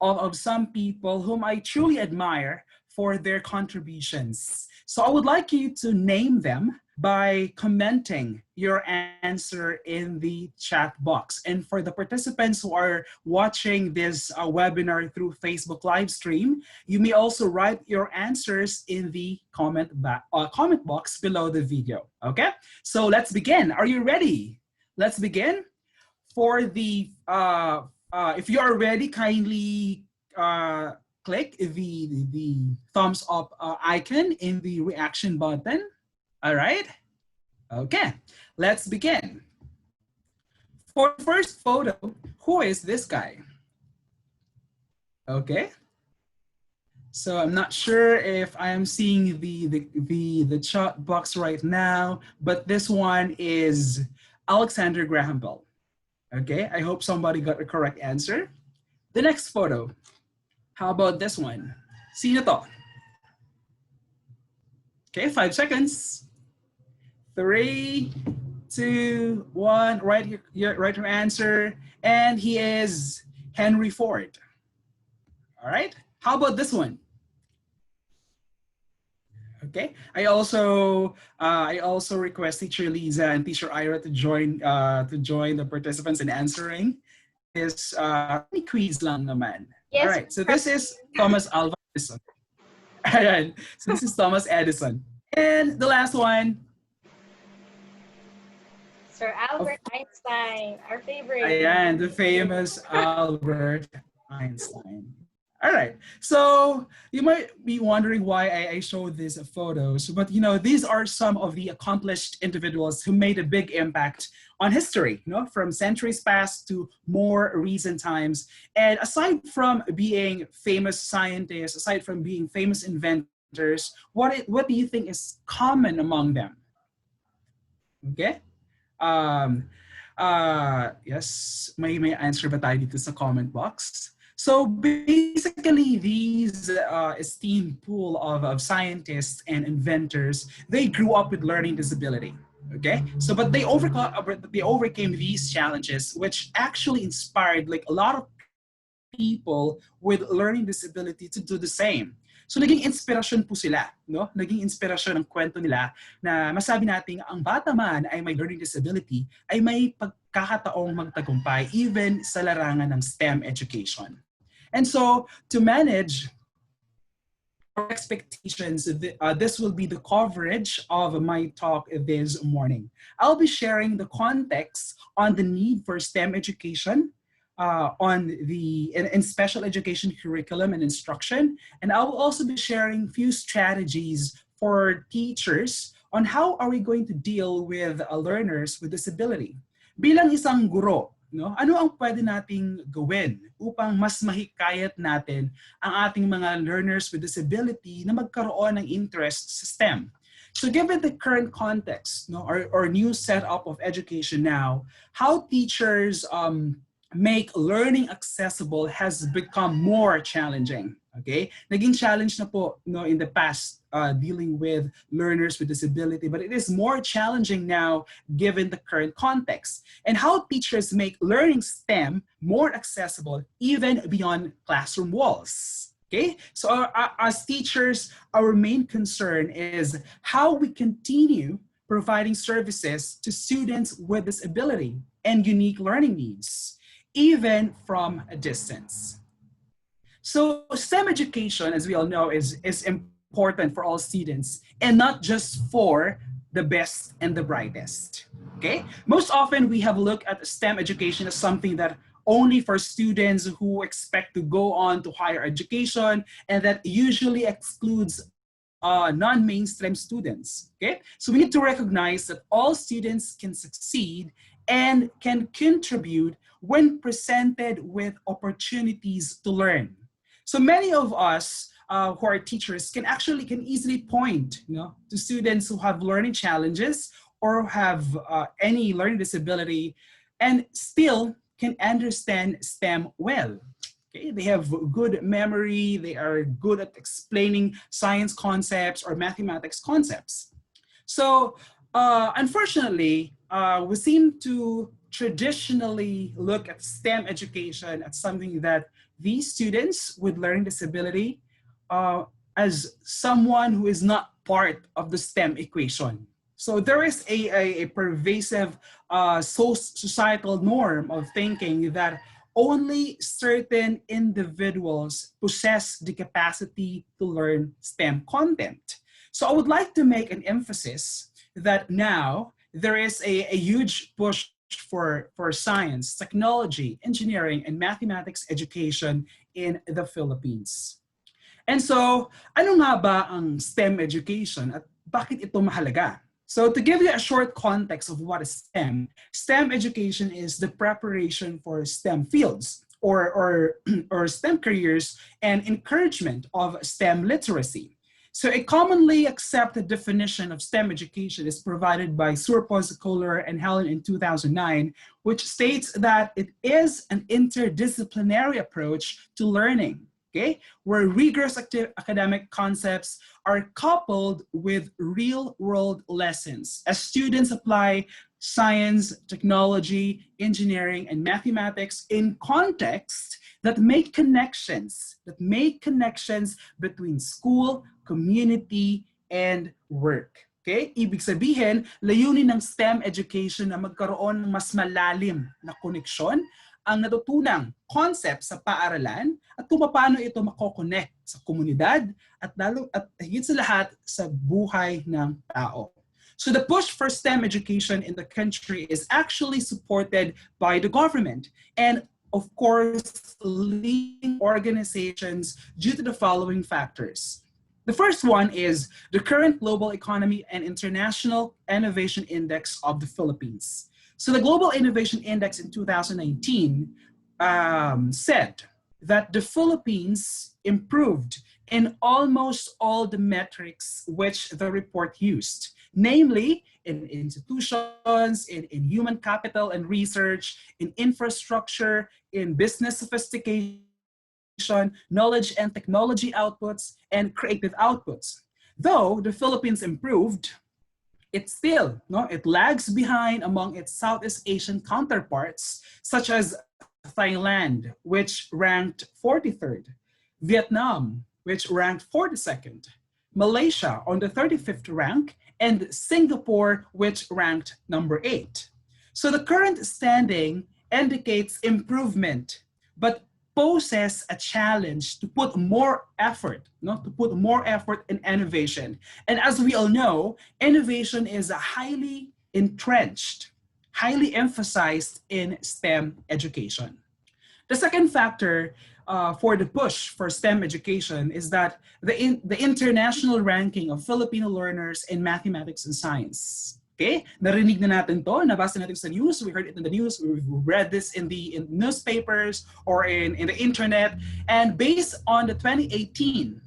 of some people whom I truly admire for their contributions. So I would like you to name them by commenting your answer in the chat box. And for the participants who are watching this webinar through Facebook live stream, you may also write your answers in the comment box below the video, okay? So let's begin. Are you ready? Let's begin. For the, if you are ready, kindly click the thumbs up icon in the reaction button. All right. Okay, let's begin. For the first photo, who is this guy? Okay. So I'm not sure if I am seeing the chat box right now, but this one is Alexander Graham Bell. Okay, I hope somebody got the correct answer. The next photo, how about this one? Sino to? Okay, 5 seconds. 3, 2, 1, write your answer. And he is Henry Ford. All right, how about this one? Okay, I also request Teacher Liza and Teacher Ira to join the participants in answering this quiz lang naman. Yes. All right, so this is Thomas Alva Edison. All right, so this is Thomas Edison. And the last one, Sir Albert Einstein, our favorite. Ayan, the famous Albert Einstein. All right, so you might be wondering why I show these photos, but you know, these are some of the accomplished individuals who made a big impact on history, you know, from centuries past to more recent times. And aside from being famous scientists, aside from being famous inventors, what do you think is common among them? Okay. Yes, may answer ba tayo dito sa comment box? So basically, these esteemed pool of scientists and inventors, they grew up with learning disability. Okay, so but they overcame these challenges, which actually inspired like a lot of people with learning disability to do the same. So naging inspirasyon po sila, no? Naging inspirasyon ng kwento nila na masabi natin ang bata man ay may learning disability ay may pagkakataong magtagumpay even sa larangan ng STEM education. And so to manage our expectations, this will be the coverage of my talk this morning. I'll be sharing the context on the need for STEM education, in special education curriculum and instruction. And I will also be sharing few strategies for teachers on how are we going to deal with learners with disability. Bilang isang guro, no, ano ang pwede nating gawin upang mas mahikayat natin ang ating mga learners with disability na magkaroon ng interest sa STEM? So given the current context, no, or new setup of education now, how teachers make learning accessible has become more challenging. Okay, naging challenge na po, no, in the past dealing with learners with disability, but it is more challenging now given the current context. And how teachers make learning STEM more accessible even beyond classroom walls. Okay, so as teachers, our main concern is how we continue providing services to students with disability and unique learning needs, even from a distance. So STEM education, as we all know, is important for all students and not just for the best and the brightest, okay? Most often we have looked at STEM education as something that only for students who expect to go on to higher education, and that usually excludes non-mainstream students, okay? So we need to recognize that all students can succeed and can contribute when presented with opportunities to learn. So many of us who are teachers can easily point, you know, to students who have learning challenges or have any learning disability and still can understand STEM well. Okay, they have good memory, they are good at explaining science concepts or mathematics concepts. So unfortunately, we seem to traditionally look at STEM education as something that these students with learning disability as someone who is not part of the STEM equation. So there is a pervasive societal norm of thinking that only certain individuals possess the capacity to learn STEM content. So I would like to make an emphasis that now there is a huge push for science, technology, engineering, and mathematics education in the Philippines. And so, ano nga ba ang STEM education at bakit ito mahalaga? So to give you a short context of what is STEM, STEM education is the preparation for STEM fields or STEM careers and encouragement of STEM literacy. So a commonly accepted definition of STEM education is provided by Surpos, and Helen in 2009, which states that it is an interdisciplinary approach to learning, okay, where rigorous academic concepts are coupled with real-world lessons as students apply science, technology, engineering, and mathematics in context that make connections between school, community, and work. Okay? Ibig sabihin, layunin ng STEM education na magkaroon ng mas malalim na koneksyon ang natutunang concept sa paaralan at kung paano ito mako-connect sa komunidad at higit sa lahat sa buhay ng tao. So the push for STEM education in the country is actually supported by the government and of course leading organizations due to the following factors. The first one is the current global economy and international innovation index of the Philippines. So the Global Innovation Index in 2019 said that the Philippines improved in almost all the metrics which the report used, namely in institutions, in human capital and research, in infrastructure, in business sophistication, knowledge and technology outputs, and creative outputs. Though the Philippines improved, it lags behind among its Southeast Asian counterparts, such as Thailand, which ranked 43rd, Vietnam, which ranked 42nd, Malaysia on the 35th rank, and Singapore, which ranked number 8. So the current standing indicates improvement, but poses a challenge to put more effort, in innovation. And as we all know, innovation is a highly entrenched, highly emphasized in STEM education. The second factor for the push for STEM education is that the international ranking of Filipino learners in mathematics and science. Okay, narinig na natin to, nabasa natin sa news, we heard it in the news, we've read this in newspapers or in the internet, and based on the 2018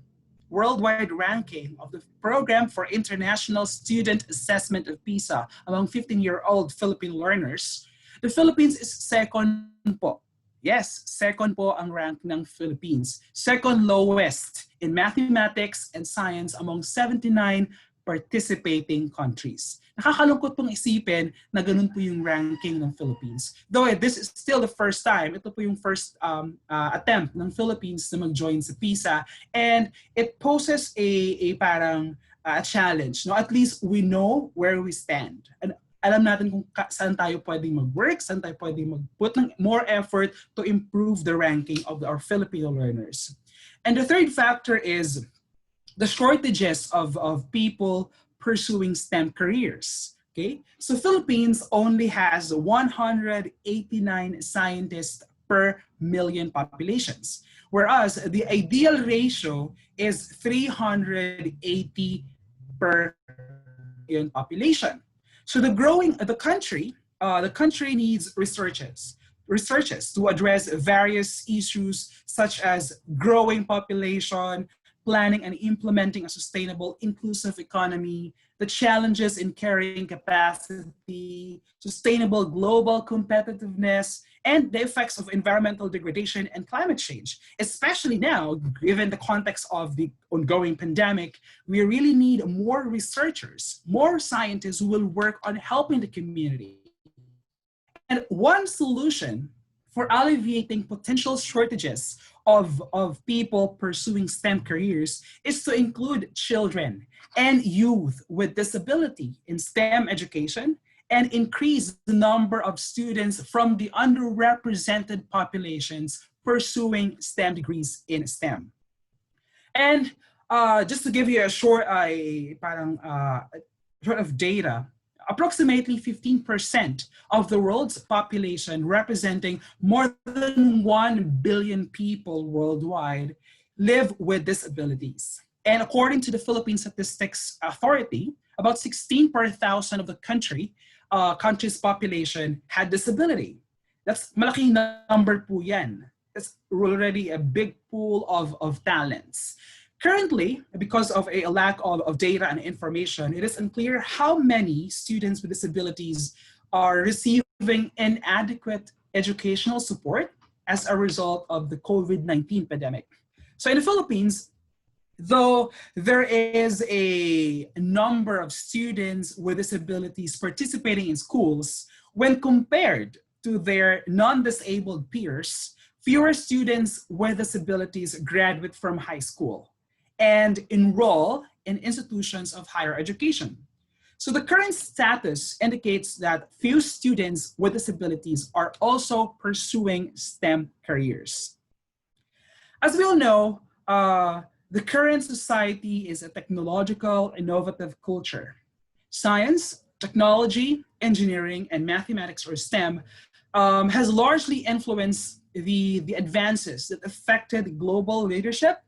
worldwide ranking of the Program for International Student Assessment of PISA among 15-year-old Filipino learners, the Philippines is second po. Yes, second po ang rank ng Philippines. Second lowest in mathematics and science among 79 participating countries. Nakakalungkot pong isipin na ganun po yung ranking ng Philippines. Though this is still the first time, ito po yung first attempt ng Philippines na mag-join sa PISA, and it poses a parang challenge. No? At least we know where we stand. And alam natin kung saan tayo pwedeng mag-work, saan tayo pwedeng mag-put ng more effort to improve the ranking of our Filipino learners. And the third factor is the shortages of people pursuing STEM careers. Okay, so Philippines only has 189 scientists per million populations, whereas the ideal ratio is 380 per million population. So the country needs researches to address various issues such as growing population, planning and implementing a sustainable, inclusive economy, the challenges in carrying capacity, sustainable global competitiveness, and the effects of environmental degradation and climate change. Especially now, given the context of the ongoing pandemic, we really need more researchers, more scientists who will work on helping the community. And one solution for alleviating potential shortages of people pursuing STEM careers is to include children and youth with disability in STEM education and increase the number of students from the underrepresented populations pursuing STEM degrees in STEM. And just to give you a short, sort of data, approximately 15% of the world's population, representing more than 1 billion people worldwide, live with disabilities. And according to the Philippine Statistics Authority, about 16 per thousand of the country's population had disability. That's malaking number po yan. It's already a big pool of talents. Currently, because of a lack of data and information, it is unclear how many students with disabilities are receiving inadequate educational support as a result of the COVID-19 pandemic. So in the Philippines, though there is a number of students with disabilities participating in schools, when compared to their non-disabled peers, fewer students with disabilities graduate from high school and enroll in institutions of higher education. So the current status indicates that few students with disabilities are also pursuing STEM careers. As we all know, the current society is a technological, innovative culture. Science, technology, engineering, and mathematics, or STEM, has largely influenced the advances that affected global leadership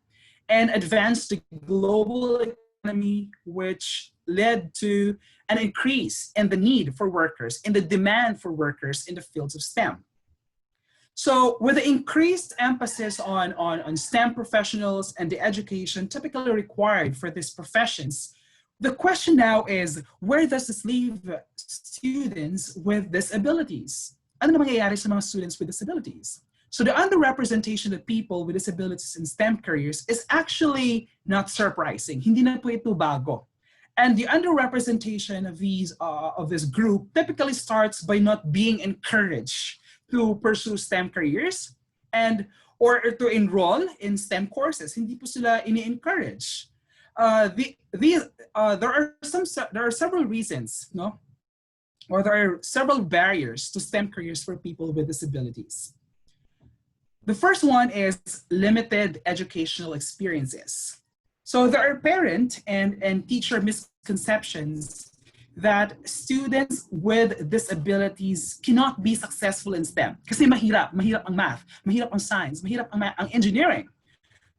and advanced the global economy, which led to an increase in the need for workers, in the demand for workers in the fields of STEM. So with the increased emphasis on STEM professionals and the education typically required for these professions, the question now is, where does this leave students with disabilities? Ano na mangyayari sa mga students with disabilities? So the underrepresentation of people with disabilities in STEM careers is actually not surprising. Hindi na po ito bago. And the underrepresentation of this group typically starts by not being encouraged to pursue STEM careers or to enroll in STEM courses. Hindi po sila ini-encourage. There are several reasons, no? Or there are several barriers to STEM careers for people with disabilities. The first one is limited educational experiences. So there are parent and teacher misconceptions that students with disabilities cannot be successful in STEM. Kasi mahirap ang math, mahirap ang science, mahirap ang engineering.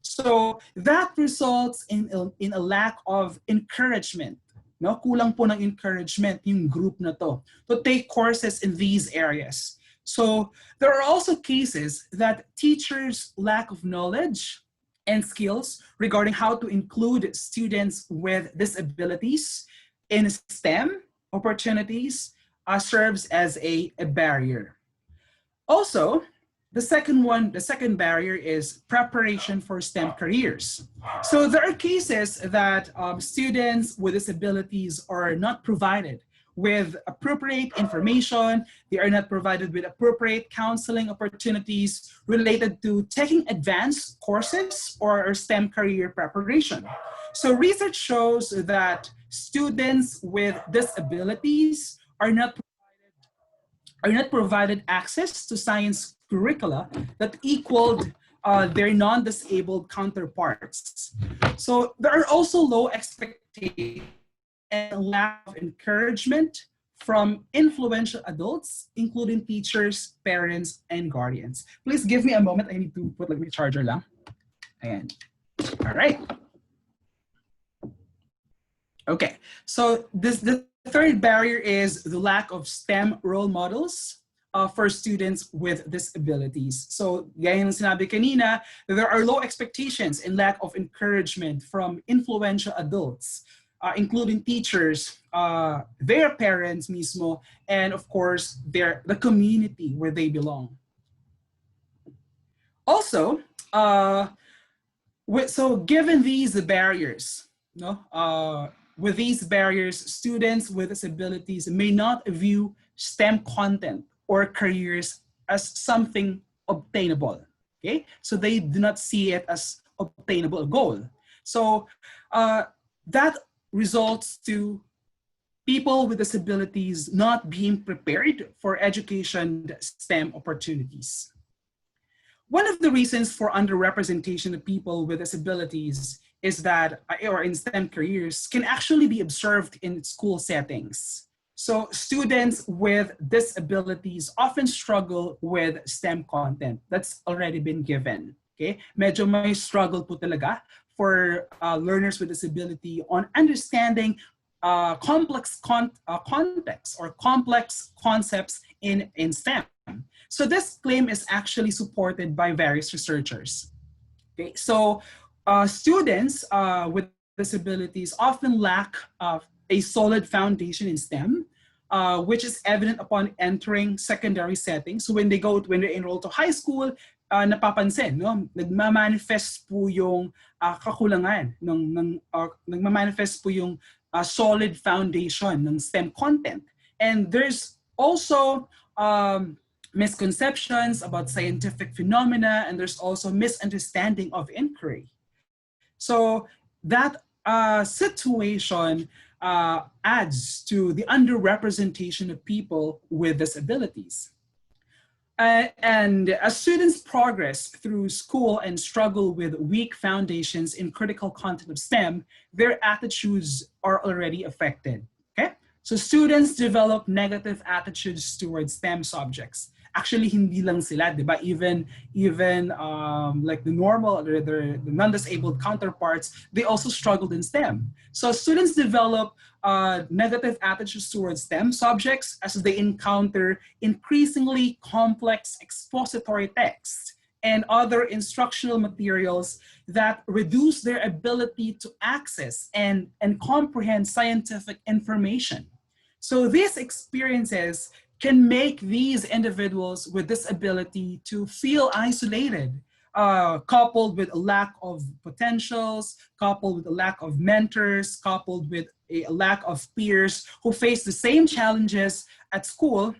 So that results in a lack of encouragement. No? Kulang po ng encouragement yung group na to take courses in these areas. So there are also cases that teachers' lack of knowledge and skills regarding how to include students with disabilities in STEM opportunities serves as a barrier. Also, the second barrier is preparation for STEM careers. So there are cases that students with disabilities are not provided with appropriate information. They are not provided with appropriate counseling opportunities related to taking advanced courses or STEM career preparation. So research shows that students with disabilities are not provided access to science curricula that equaled their non-disabled counterparts. So there are also low expectations and lack of encouragement from influential adults, including teachers, parents, and guardians. Please give me a moment. I need to put my charger lang. Ayan. All right. Okay, so the third barrier is the lack of STEM role models for students with disabilities. So, gaya ng sinabi kanina, there are low expectations and lack of encouragement from influential adults, including teachers, their parents mismo, and of course, the community where they belong. Also, so given these barriers, with these barriers, students with disabilities may not view STEM content or careers as something obtainable. Okay, so they do not see it as obtainable goal. So that results to people with disabilities not being prepared for education STEM opportunities. One of the reasons for underrepresentation of people with disabilities is that, or in STEM careers, can actually be observed in school settings. So students with disabilities often struggle with STEM content that's already been given. Okay, medyo may struggle po talaga for learners with disability on understanding complex context or complex concepts in STEM. So this claim is actually supported by various researchers. Okay, so students with disabilities often lack a solid foundation in STEM, which is evident upon entering secondary settings. So when they enroll to high school, napapansin, no, nagmamanifest po yung kakulangan nagmamanifest po yung solid foundation ng STEM content, and there's also misconceptions about scientific phenomena, and there's also misunderstanding of inquiry. So that situation adds to the underrepresentation of people with disabilities. And as students progress through school and struggle with weak foundations in critical content of STEM, their attitudes are already affected. Okay? So students develop negative attitudes towards STEM subjects. Actually, hindi lang sila, di ba? Even like the normal, the non-disabled counterparts, they also struggled in STEM. So students develop negative attitudes towards STEM subjects as they encounter increasingly complex expository texts and other instructional materials that reduce their ability to access and comprehend scientific information. So these experiences can make these individuals with disability to feel isolated, coupled with a lack of potentials, coupled with a lack of mentors, coupled with a lack of peers who face the same challenges at school.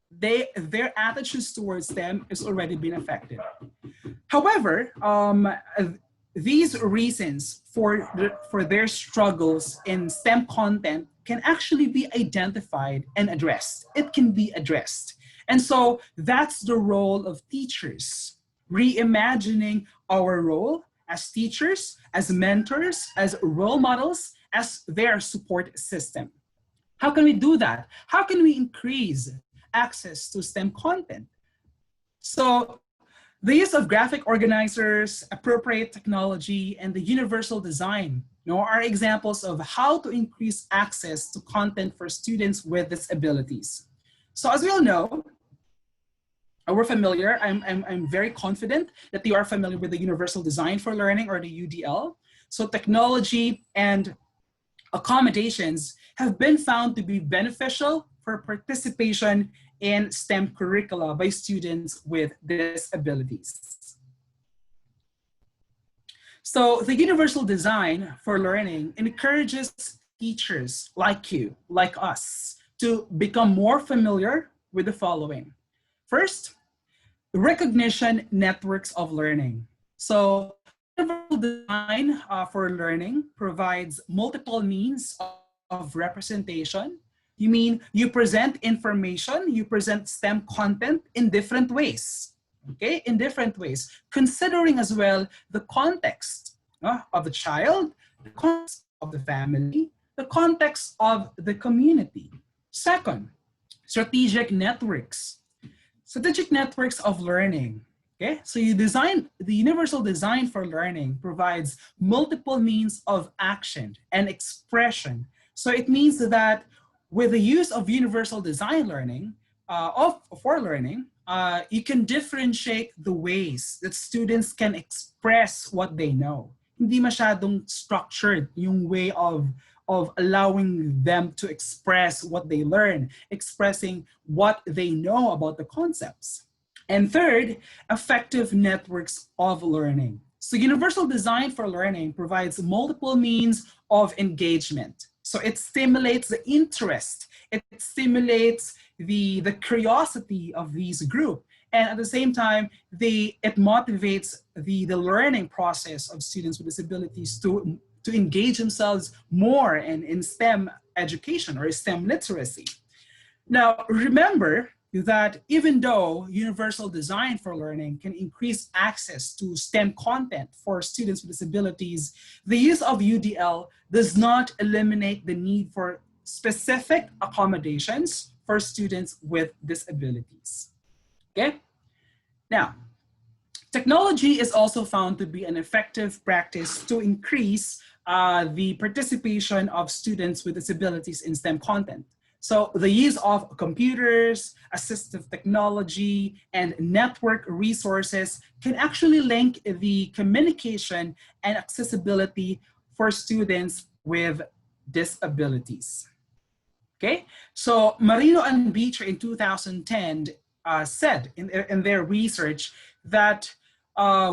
Their attitudes towards them has already been affected. However, these reasons for their struggles in STEM content can actually be identified and addressed. It can be addressed. And so that's the role of teachers, reimagining our role as teachers, as mentors, as role models, as their support system. How can we do that? How can we increase access to STEM content? So the use of graphic organizers, appropriate technology, and the universal design are examples of how to increase access to content for students with disabilities. So as we all know, we're familiar, I'm very confident that you are familiar with the Universal Design for Learning, or the UDL. So technology and accommodations have been found to be beneficial for participation in STEM curricula by students with disabilities. So the Universal Design for Learning encourages teachers like you, like us, to become more familiar with the following. First, recognition networks of learning. So Universal Design for Learning provides multiple means of representation. You mean you present information, you present STEM content in different ways, okay? In different ways, considering as well the context of the child, the context of the family, the context of the community. Second, strategic networks. Strategic networks of learning. Okay, so the Universal Design for Learning provides multiple means of action and expression. So it means that with the use of Universal Design Learning, for learning, you can differentiate the ways that students can express what they know. Hindi masyadong structured yung way of allowing them to express what they learn, expressing what they know about the concepts. And third, effective networks of learning. So Universal Design for Learning provides multiple means of engagement. So it stimulates the interest, it stimulates the curiosity of these group, And at the same time, it motivates the learning process of students with disabilities to engage themselves more in STEM education or STEM literacy. Now, remember that even though universal design for learning can increase access to STEM content for students with disabilities, the use of UDL does not eliminate the need for specific accommodations for students with disabilities. Okay? Now, technology is also found to be an effective practice to increase the participation of students with disabilities in STEM content. So the use of computers, assistive technology, and network resources can actually link the communication and accessibility for students with disabilities. Okay, so Marino and Beecher in 2010 said in their research that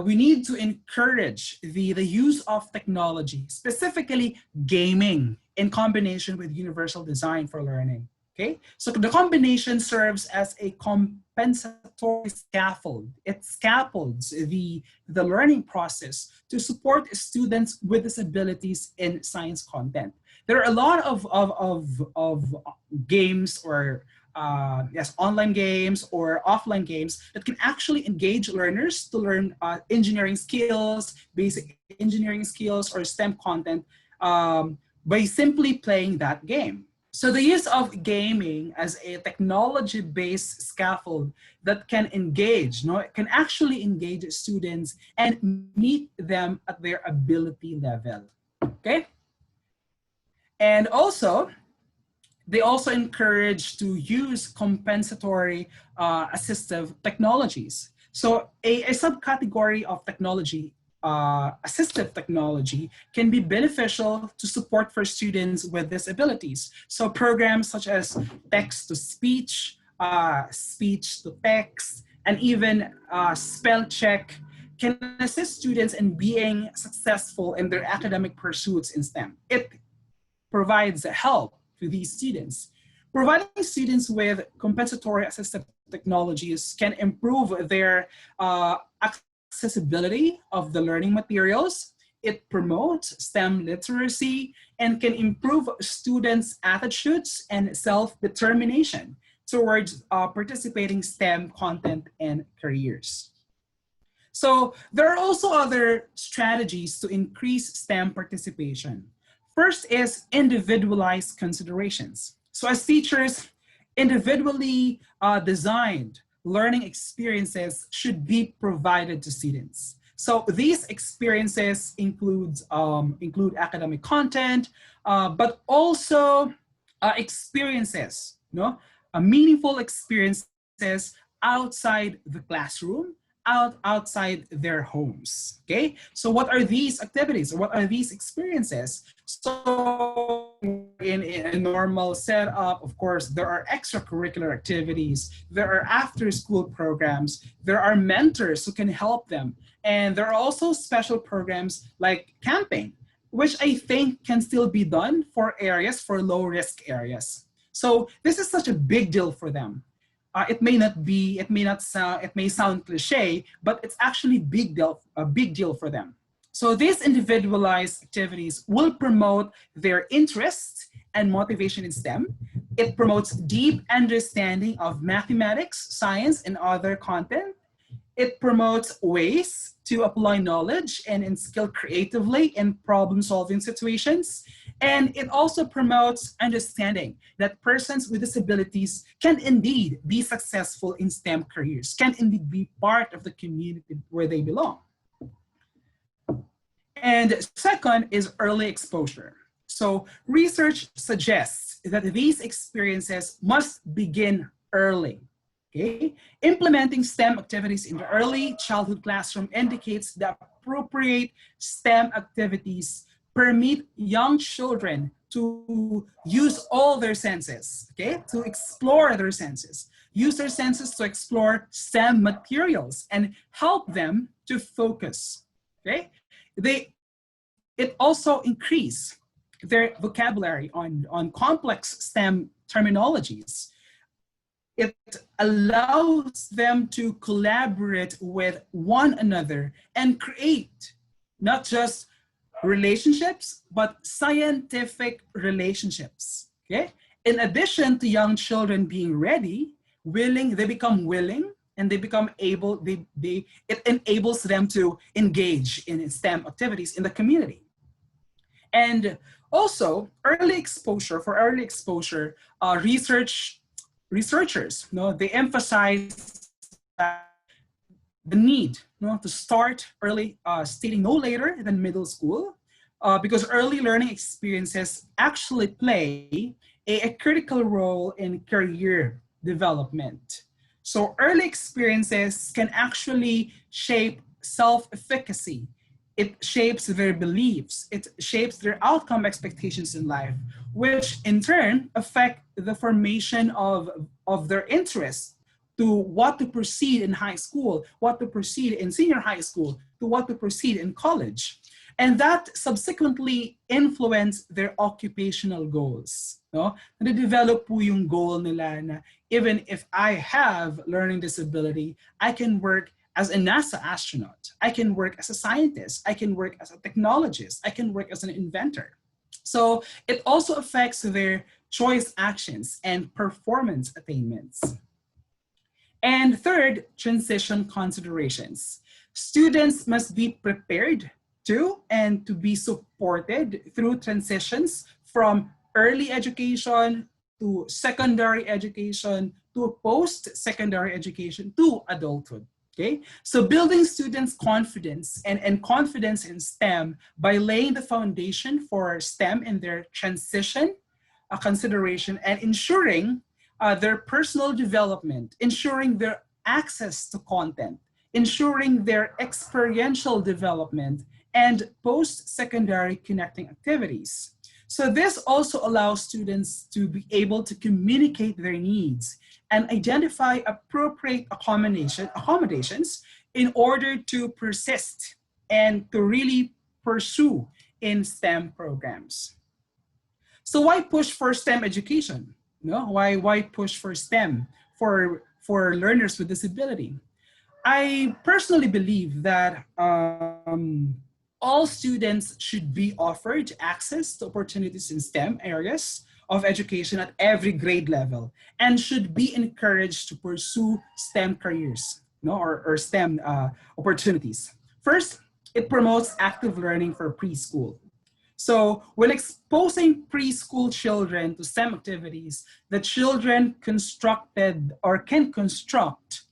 we need to encourage the use of technology, specifically gaming, in combination with universal design for learning. Okay, so the combination serves as a compensatory scaffold. It scaffolds the learning process to support students with disabilities in science content. There are a lot of games or yes, online games or offline games that can actually engage learners to learn engineering skills, basic engineering skills, or STEM content by simply playing that game. So the use of gaming as a technology-based scaffold that can engage, can actually engage students and meet them at their ability level, okay? And also, they also encourage to use compensatory assistive technologies. So a subcategory of technology, assistive technology, can be beneficial to support for students with disabilities. So programs such as text-to-speech, speech-to-text, and even spell check can assist students in being successful in their academic pursuits in STEM. It provides help to these students. Providing students with compensatory assistive technologies can improve their accessibility of the learning materials. It promotes STEM literacy and can improve students' attitudes and self-determination towards participating STEM content and careers. So there are also other strategies to increase STEM participation. First is individualized considerations. So as teachers, individually designed learning experiences should be provided to students. So these experiences include academic content, but also experiences, meaningful experiences outside the classroom, outside their homes. Okay, so what are these activities, or what are these experiences? So in a normal setup, of course, there are extracurricular activities, there are after-school programs, there are mentors who can help them, and there are also special programs like camping, which I think can still be done for low-risk areas. So this is such a big deal for them. It may sound cliche, but it's actually a big deal for them. So these individualized activities will promote their interest and motivation in STEM. It promotes deep understanding of mathematics, science, and other content. It promotes ways to apply knowledge and skill creatively in problem-solving situations. And it also promotes understanding that persons with disabilities can indeed be successful in STEM careers, can indeed be part of the community where they belong. And second is early exposure. So research suggests that these experiences must begin early. Okay? Implementing STEM activities in the early childhood classroom indicates that appropriate STEM activities permit young children to use all their senses, okay? To explore their senses, use their senses to explore STEM materials and help them to focus, okay? It also increase their vocabulary on complex STEM terminologies. It allows them to collaborate with one another and create not just relationships, but scientific relationships. Okay. In addition to young children being ready, willing, they become willing and they become able, it enables them to engage in STEM activities in the community. And also early exposure, researchers, they emphasize the need to start early, stating no later than middle school, because early learning experiences actually play a critical role in career development. So early experiences can actually shape self-efficacy. It shapes their beliefs. It shapes their outcome expectations in life, which in turn affect the formation of their interests to what to proceed in high school, what to proceed in senior high school, to what to proceed in college. And that subsequently influence their occupational goals. No? Na-develop po yung goal nila na even if I have learning disability, I can work as a NASA astronaut. I can work as a scientist. I can work as a technologist. I can work as an inventor. So it also affects their choice actions and performance attainments. And third, transition considerations. Students must be prepared to and to be supported through transitions from early education to secondary education to post-secondary education to adulthood. Okay, so building students' confidence and confidence in STEM by laying the foundation for STEM in their transition consideration and ensuring their personal development, ensuring their access to content, ensuring their experiential development, and post-secondary connecting activities. So this also allows students to be able to communicate their needs and identify appropriate accommodations in order to persist and to really pursue in STEM programs. So why push for STEM education? No, why push for STEM for learners with disability? I personally believe that all students should be offered access to opportunities in STEM areas of education at every grade level and should be encouraged to pursue STEM careers, or STEM opportunities. First, it promotes active learning for preschool. So when exposing preschool children to STEM activities, the children constructed or can construct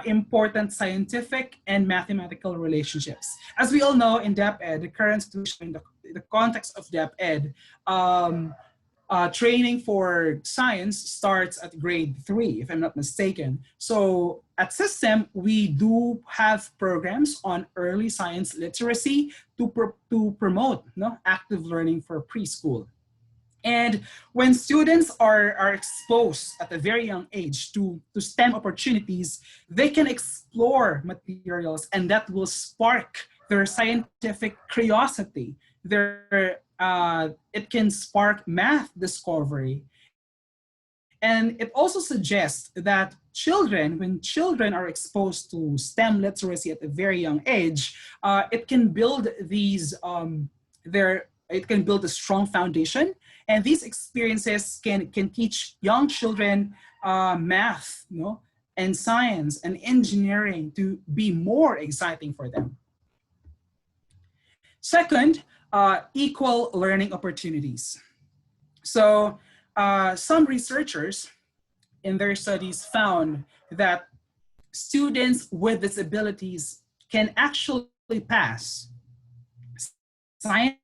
important scientific and mathematical relationships. As we all know in DepEd, the current situation in the context of DepEd, training for science starts at grade 3, if I'm not mistaken. So at CISTEM, we do have programs on early science literacy to promote active learning for preschool. And when students are exposed at a very young age to STEM opportunities, they can explore materials and that will spark their scientific curiosity. It can spark math discovery. And it also suggests that when children are exposed to STEM literacy at a very young age, it can build it can build a strong foundation. And these experiences can teach young children math, and science and engineering to be more exciting for them. Second, equal learning opportunities. So some researchers in their studies found that students with disabilities can actually pass science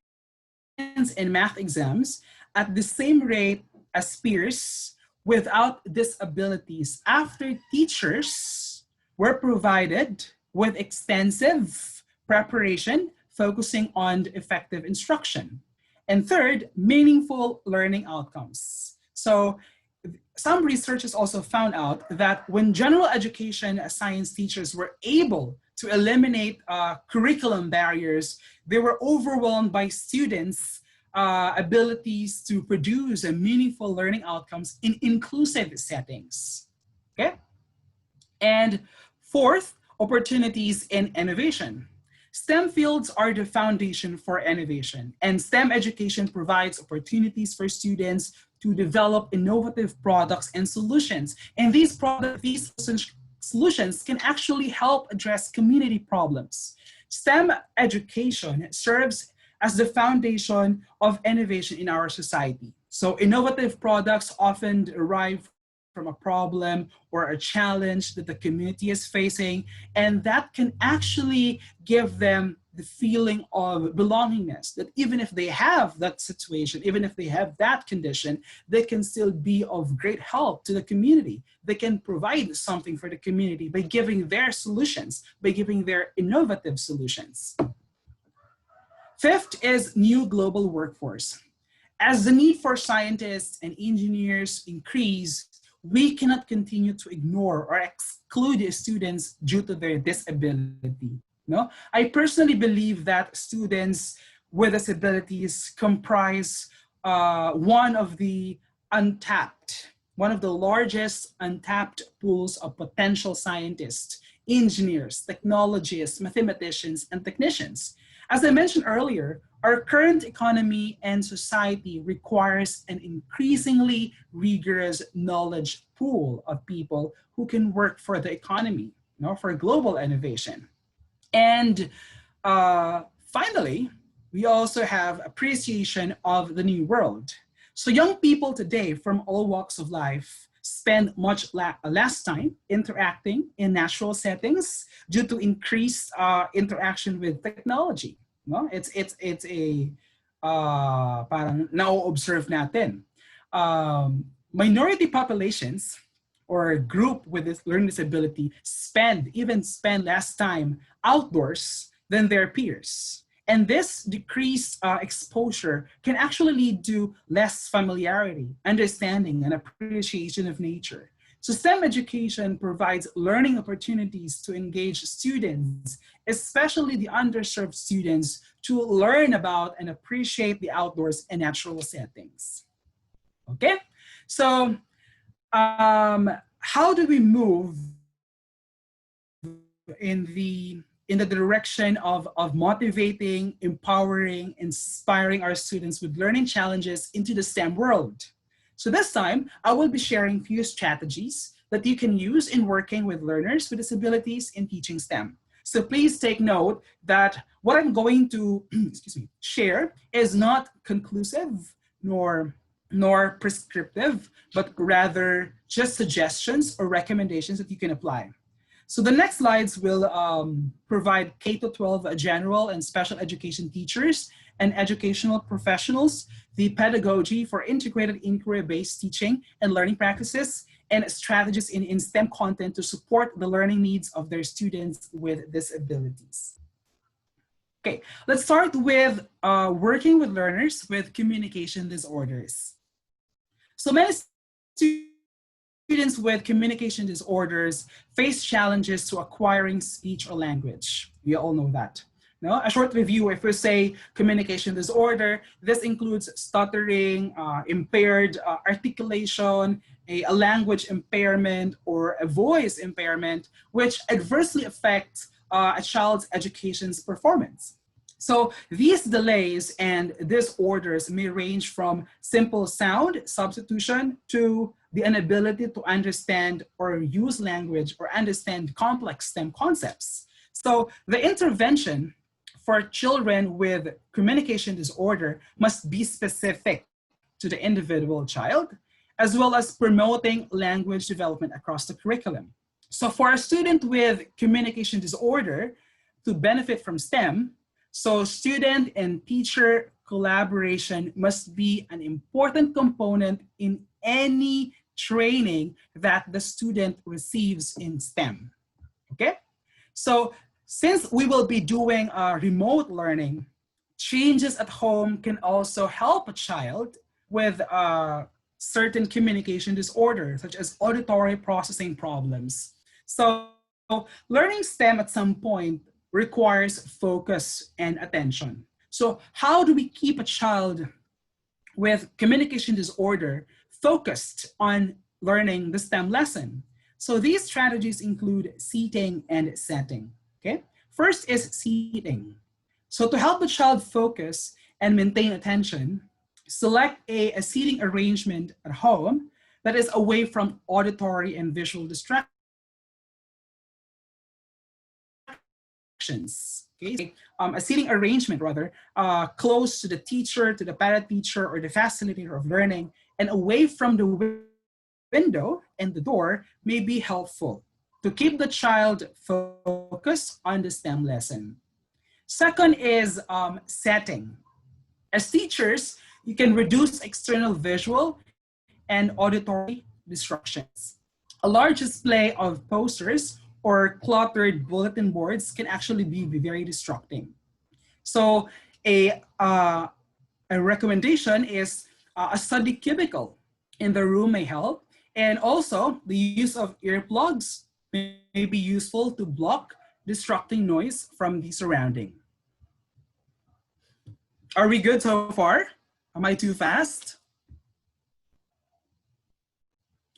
and math exams at the same rate as peers without disabilities after teachers were provided with extensive preparation focusing on effective instruction. And third, meaningful learning outcomes. So some researchers also found out that when general education science teachers were able to eliminate curriculum barriers, they were overwhelmed by students' abilities to produce meaningful learning outcomes in inclusive settings. Okay? And fourth, opportunities in innovation. STEM fields are the foundation for innovation, and STEM education provides opportunities for students to develop innovative products and solutions. And these solutions can actually help address community problems. STEM education serves as the foundation of innovation in our society. So innovative products often derive from a problem or a challenge that the community is facing, and that can actually give them the feeling of belongingness, that even if they have that situation, even if they have that condition, they can still be of great help to the community. They can provide something for the community by giving their solutions, by giving their innovative solutions. Fifth is new global workforce. As the need for scientists and engineers increase, we cannot continue to ignore or exclude students due to their disability. No? I personally believe that students with disabilities comprise one of the largest untapped pools of potential scientists, engineers, technologists, mathematicians, and technicians. As I mentioned earlier, our current economy and society requires an increasingly rigorous knowledge pool of people who can work for the economy, for global innovation. And finally, we also have appreciation of the new world. So young people today from all walks of life spend much less time interacting in natural settings due to increased interaction with technology. No? It's a parang na-observe natin. Minority populations or a group with this learning disability spend less time outdoors than their peers. And this decreased exposure can actually lead to less familiarity, understanding, and appreciation of nature. So STEM education provides learning opportunities to engage students, especially the underserved students, to learn about and appreciate the outdoors and natural settings. Okay, so how do we move in the direction of motivating, empowering, inspiring our students with learning challenges into the STEM world? So this time, I will be sharing few strategies that you can use in working with learners with disabilities in teaching STEM. So please take note that what I'm going to share is not conclusive nor prescriptive, but rather just suggestions or recommendations that you can apply. So the next slides will provide K-12 general and special education teachers and educational professionals the pedagogy for integrated inquiry-based teaching and learning practices and strategies in STEM content to support the learning needs of their students with disabilities. Okay, let's start with working with learners with communication disorders. So many students with communication disorders face challenges to acquiring speech or language. We all know that. No? A short review, if we say communication disorder, this includes stuttering, impaired articulation, a language impairment, or a voice impairment, which adversely affects a child's education's performance. So these delays and disorders may range from simple sound substitution to the inability to understand or use language or understand complex STEM concepts. So the intervention for children with communication disorder must be specific to the individual child, as well as promoting language development across the curriculum. So for a student with communication disorder to benefit from STEM, so student and teacher collaboration must be an important component in any training that the student receives in STEM, okay? So since we will be doing remote learning, changes at home can also help a child with certain communication disorders, such as auditory processing problems. So learning STEM at some point requires focus and attention. So how do we keep a child with communication disorder focused on learning the STEM lesson? So these strategies include seating and setting. Okay, first is seating. So to help the child focus and maintain attention, select a seating arrangement at home that is away from auditory and visual distractions. Okay, so a seating arrangement rather close to the teacher, to the parent teacher, or the facilitator of learning, and away from the window and the door may be helpful to keep the child focused on the STEM lesson. Second is setting. As teachers, you can reduce external visual and auditory distractions. A large display of posters or cluttered bulletin boards can actually be very distracting. So a recommendation is a study cubicle in the room may help. And also the use of earplugs may be useful to block distracting noise from the surrounding. Are we good so far? Am I too fast?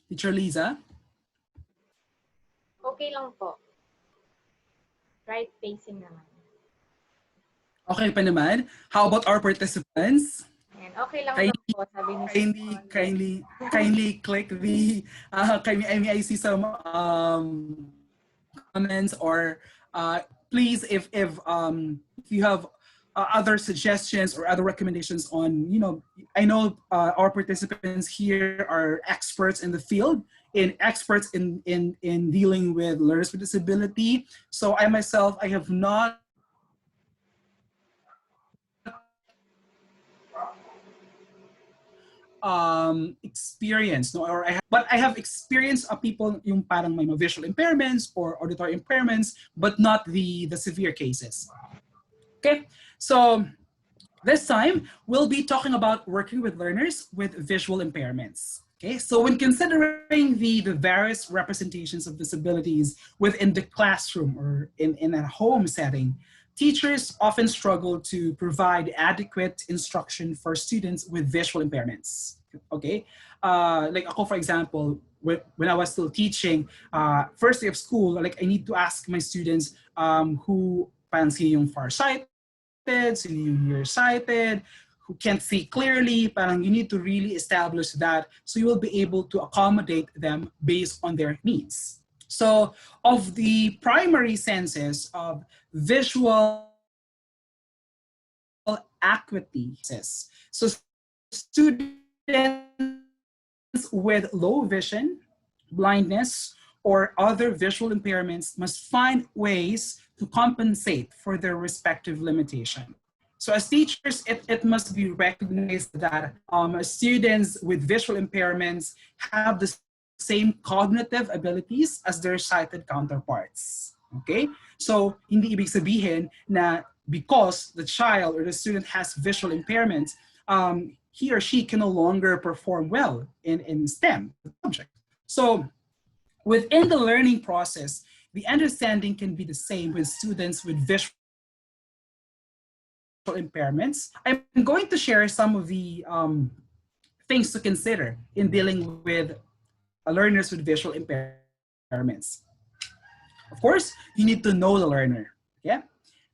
Teacher Lisa? Okay lang po. Right pacing naman. Okay pa naman. How about our participants? Ayan, okay lang daw po, sabi ni kindly click the I see some comments, or please if you have other suggestions or other recommendations on, I know our participants here are experts in the field, experts in dealing with learners with disability. So I myself, I have not experience, no, but I have experience of people yung parang may visual impairments or auditory impairments, but not the severe cases. Okay, so this time we'll be talking about working with learners with visual impairments. Okay, so when considering the various representations of disabilities within the classroom or in a home setting, teachers often struggle to provide adequate instruction for students with visual impairments. Okay, like ako, for example, when I was still teaching, first day of school, like I need to ask my students who parang sino yung farsighted, sino yung nearsighted, who can't see clearly. Parang you need to really establish that so you will be able to accommodate them based on their needs. So of the primary senses of visual acuity, so students with low vision, blindness, or other visual impairments must find ways to compensate for their respective limitation. So as teachers, it must be recognized that students with visual impairments have the same cognitive abilities as their sighted counterparts. Okay? So hindi ibig sabihin na because the child or the student has visual impairments, he or she can no longer perform well in STEM subject. So within the learning process, the understanding can be the same with students with visual impairments. I'm going to share some of the things to consider in dealing with learners with visual impairments. Of course, you need to know the learner. Yeah.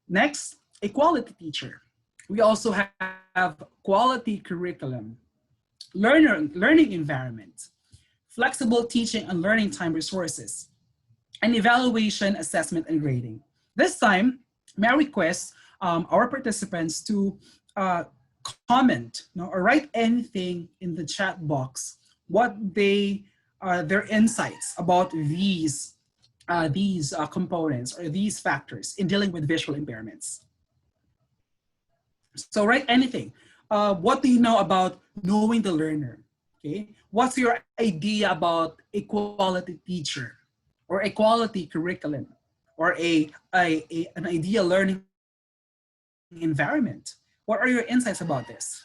Next, a quality teacher. We also have quality curriculum, learning environment, flexible teaching and learning time resources, and evaluation, assessment, and grading. This time, may I request our participants to comment, or write anything in the chat box, what their insights about these components or these factors in dealing with visual impairments. So write anything. What do you know about knowing the learner? Okay, what's your idea about a quality teacher or a quality curriculum or an ideal learning environment? What are your insights about this?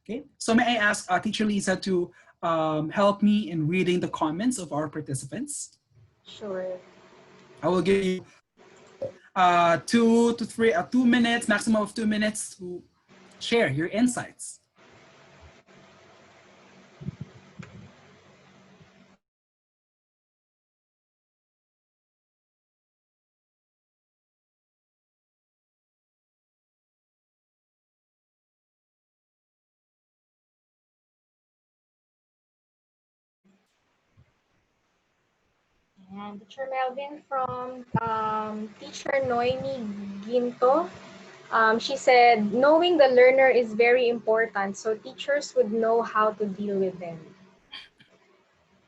Okay, so may I ask Teacher Lisa to help me in reading the comments of our participants? Sure. I will give you 2 to 3, 2 minutes, maximum of 2 minutes to share your insights. And Teacher Melvin from Teacher Noemi Ginto. She said, knowing the learner is very important, so teachers would know how to deal with them.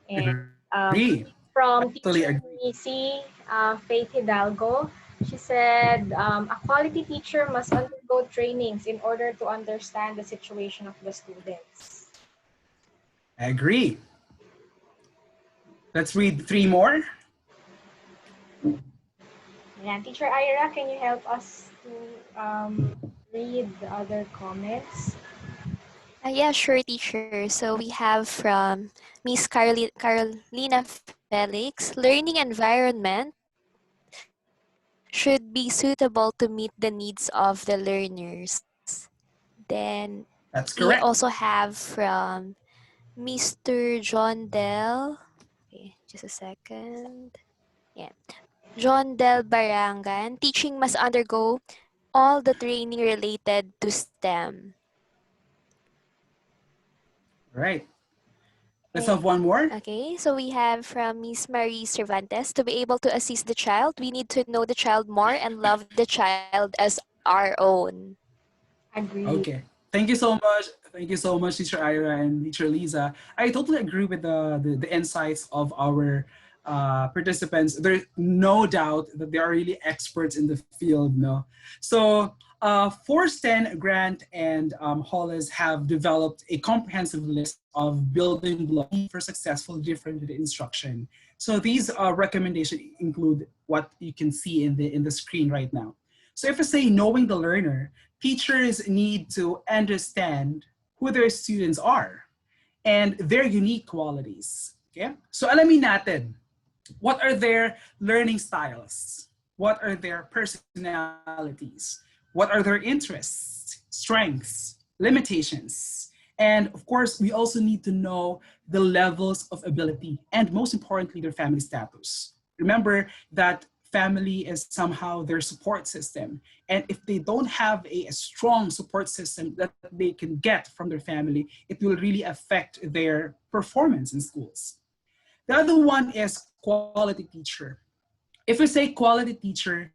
And Agree. from Totally Teacher agree. Nisi, Faith Hidalgo, she said, a quality teacher must undergo trainings in order to understand the situation of the students. Agree. Let's read three more. And Teacher Ira, can you help us to read the other comments? Yeah, sure, teacher. So we have from Miss Carolina Felix, learning environment should be suitable to meet the needs of the learners. Then we That's also correct. have from Mr. John Del. Okay, just a second. Yeah. John Del Barangan, teaching must undergo all the training related to STEM. All right. Let's Eh, have one more. Okay, so we have from Miss Marie Cervantes, to be able to assist the child, we need to know the child more and love the child as our own. Agreed. Okay. Thank you so much. Thank you so much, Teacher Ira and Teacher Lisa. I totally agree with the insights of our participants. There's no doubt that they are really experts in the field. No, so Forsten, Grant, and Hollis have developed a comprehensive list of building blocks for successful differentiated instruction. So these recommendations include what you can see in the screen right now. So if I say knowing the learner, teachers need to understand who their students are and their unique qualities. Okay? So alamin natin, what are their learning styles? What are their personalities? What are their interests, strengths, limitations? And of course, we also need to know the levels of ability and most importantly, their family status. Remember that family is somehow their support system. And if they don't have a strong support system that they can get from their family, it will really affect their performance in schools. The other one is quality teacher. If we say quality teacher,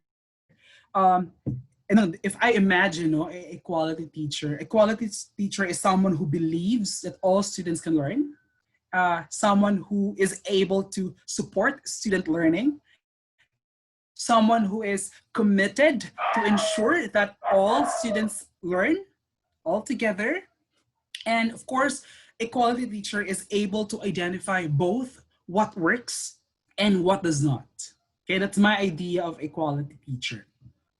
if I imagine a quality teacher is someone who believes that all students can learn, someone who is able to support student learning, someone who is committed to ensure that all students learn all together. And of course, a quality teacher is able to identify both what works and what does not. Okay, that's my idea of a quality teacher.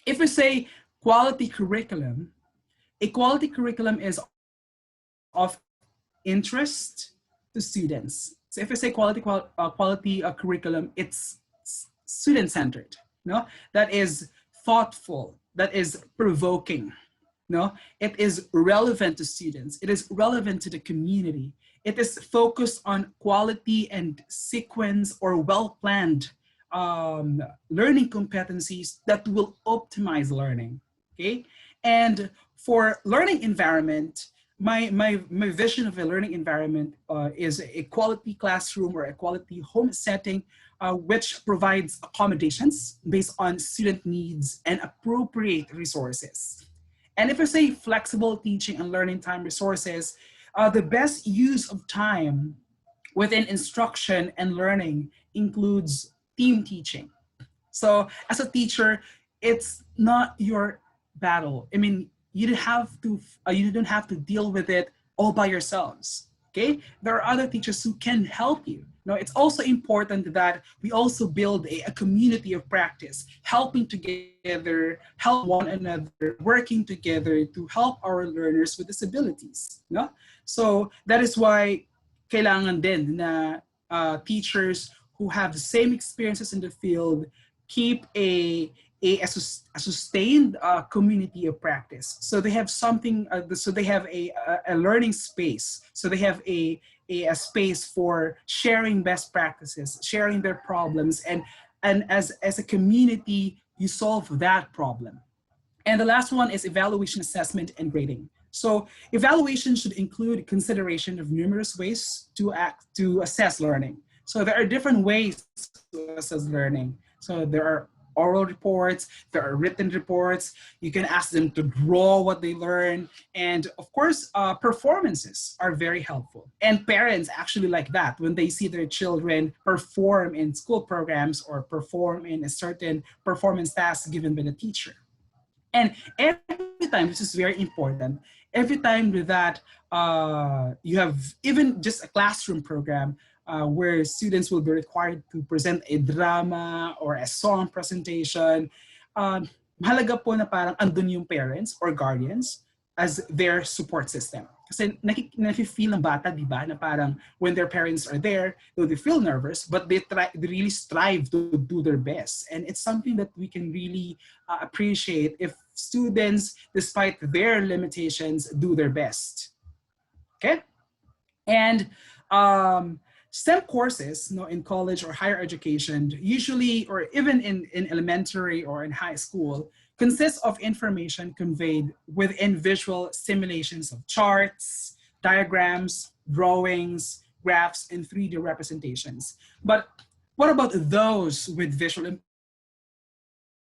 If we say quality curriculum, a quality curriculum is of interest to students. So if I say quality curriculum, it's student centered. No, that is thoughtful. That is provoking. No, it is relevant to students. It is relevant to the community. It is focused on quality and sequence or well-planned learning competencies that will optimize learning. Okay, and for learning environment, my vision of a learning environment is a quality classroom or a quality home setting which provides accommodations based on student needs and appropriate resources. And if I say flexible teaching and learning time resources, the best use of time within instruction and learning includes team teaching. So as a teacher, it's not your battle. I mean, you don't have to deal with it all by yourselves. Okay, there are other teachers who can help you. Now, it's also important that we also build a community of practice, helping together, helping one another, working together to help our learners with disabilities. No? So that is why kailangan din na teachers who have the same experiences in the field keep a sustained community of practice. So they have something, so they have a learning space. So they have a space for sharing best practices, sharing their problems, and as a community, you solve that problem. And the last one is evaluation, assessment, and grading. So evaluation should include consideration of numerous ways to assess learning. So there are different ways to assess learning. So there are oral reports, there are written reports. You can ask them to draw what they learn. And of course, performances are very helpful. And parents actually like that when they see their children perform in school programs or perform in a certain performance task given by the teacher. And every time, which is very important, every time that you have even just a classroom program where students will be required to present a drama or a song presentation, mahalaga po na parang andun yung parents or guardians as their support system. Kasi nafe-feel ng bata, di ba, na parang when their parents are there, they feel nervous, but they really strive to do their best. And it's something that we can really appreciate if students, despite their limitations, do their best. Okay? And STEM courses, in college or higher education, usually, or even in elementary or in high school, consists of information conveyed within visual simulations of charts, diagrams, drawings, graphs, and 3D representations. But what about those with visual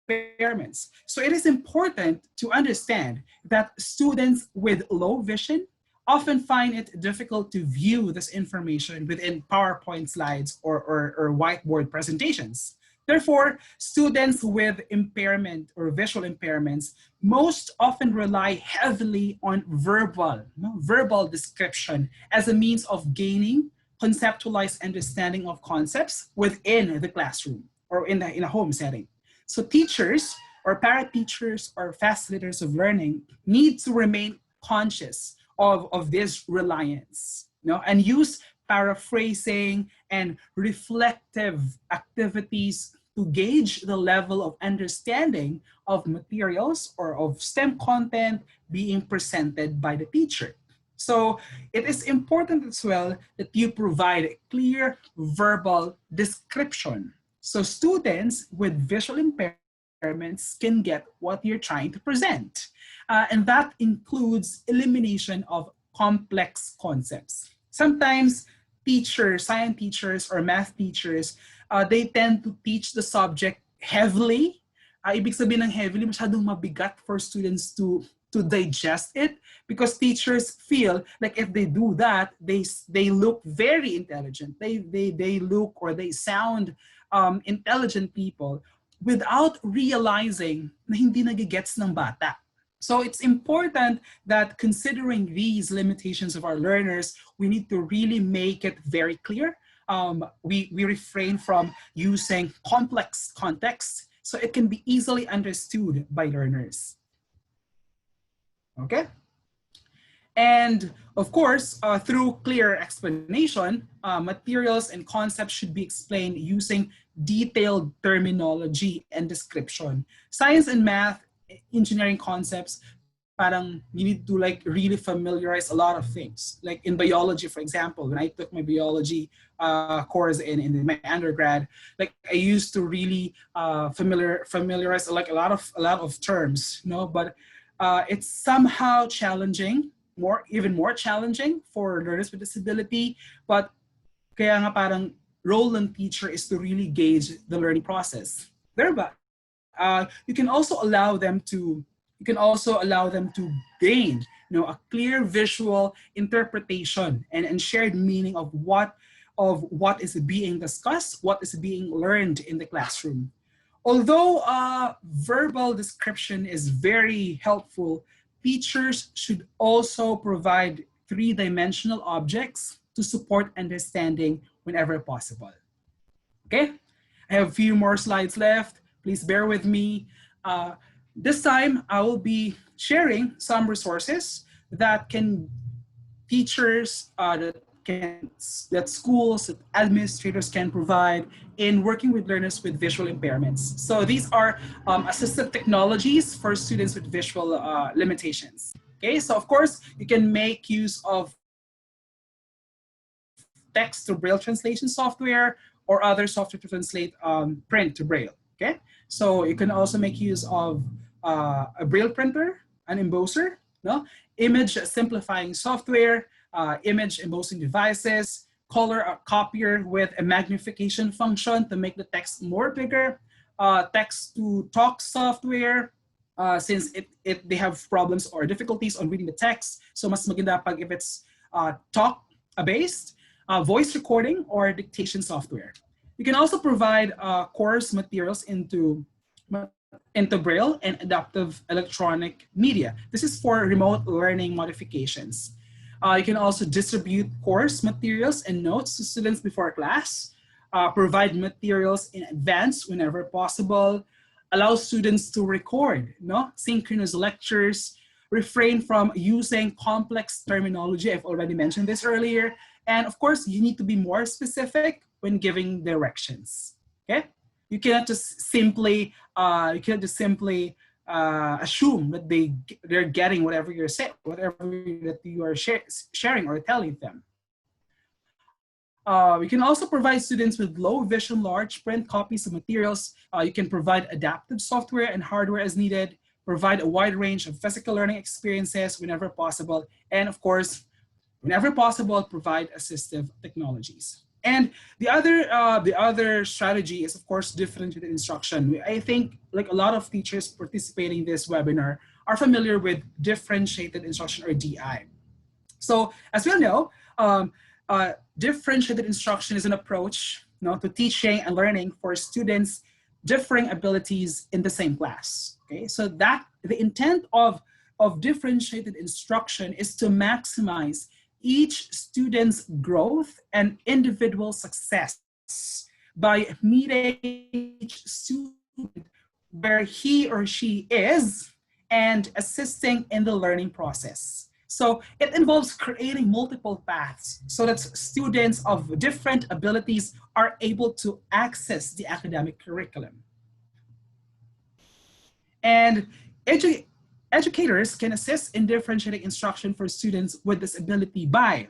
impairments? So it is important to understand that students with low vision often find it difficult to view this information within PowerPoint slides or whiteboard presentations. Therefore, students with impairment or visual impairments most often rely heavily on verbal description as a means of gaining conceptualized understanding of concepts within the classroom or in a home setting. So teachers or para-teachers or facilitators of learning need to remain conscious of this reliance, and use paraphrasing and reflective activities to gauge the level of understanding of materials or of STEM content being presented by the teacher. So it is important as well that you provide a clear verbal description. So students with visual impairments can get what you're trying to present. And that includes elimination of complex concepts. Sometimes teachers, science teachers or math teachers, they tend to teach the subject heavily. Ibig sabihin ng heavily, masyadong mabigat for students to digest it, because teachers feel like if they do that, they look very intelligent. They look or they sound intelligent people without realizing na hindi nagigets ng bata. So it's important that considering these limitations of our learners, we need to really make it very clear. We refrain from using complex context so it can be easily understood by learners. Okay? And of course, through clear explanation, materials and concepts should be explained using detailed terminology and description. Science and math, engineering concepts, parang you need to really familiarize a lot of things. Like in biology, for example, when I took my biology course in my undergrad, I used to really familiarize a lot of terms, but it's somehow challenging, even more challenging for learners with disability. But kaya nga parang role ng teacher is to really gauge the learning process. Thereby, you can also allow them to gain a clear visual interpretation and shared meaning of what is being discussed, what is being learned in the classroom. Although verbal description is very helpful, teachers should also provide three-dimensional objects to support understanding whenever possible. Okay, I have a few more slides left. Please bear with me. This time, I will be sharing some resources that teachers, that schools, that administrators can provide in working with learners with visual impairments. So these are assistive technologies for students with visual limitations. Okay, so of course, you can make use of text to Braille translation software or other software to translate print to Braille. Okay, so you can also make use of a Braille printer, an embosser, image simplifying software, image embossing devices, color copier with a magnification function to make the text more bigger, text to talk software, since they have problems or difficulties on reading the text. So mas maganda pag if it's talk based, voice recording or dictation software. You can also provide course materials into Braille and adaptive electronic media. This is for remote learning modifications. You can also distribute course materials and notes to students before class, provide materials in advance whenever possible, allow students to record synchronous lectures, refrain from using complex terminology. I've already mentioned this earlier. And of course, you need to be more specific when giving directions, okay? You cannot just simply assume that they're getting whatever you're saying, whatever that you are sharing or telling them. We can also provide students with low vision, large print copies of materials. You can provide adaptive software and hardware as needed, provide a wide range of physical learning experiences whenever possible, and of course, whenever possible, provide assistive technologies. And the other strategy is, of course, differentiated instruction. I think like a lot of teachers participating in this webinar are familiar with differentiated instruction or DI. So as we all know, differentiated instruction is an approach to teaching and learning for students differing abilities in the same class. Okay, so that the intent of differentiated instruction is to maximize each student's growth and individual success by meeting each student where he or she is and assisting in the learning process. So it involves creating multiple paths so that students of different abilities are able to access the academic curriculum. And educators can assist in differentiating instruction for students with disability by,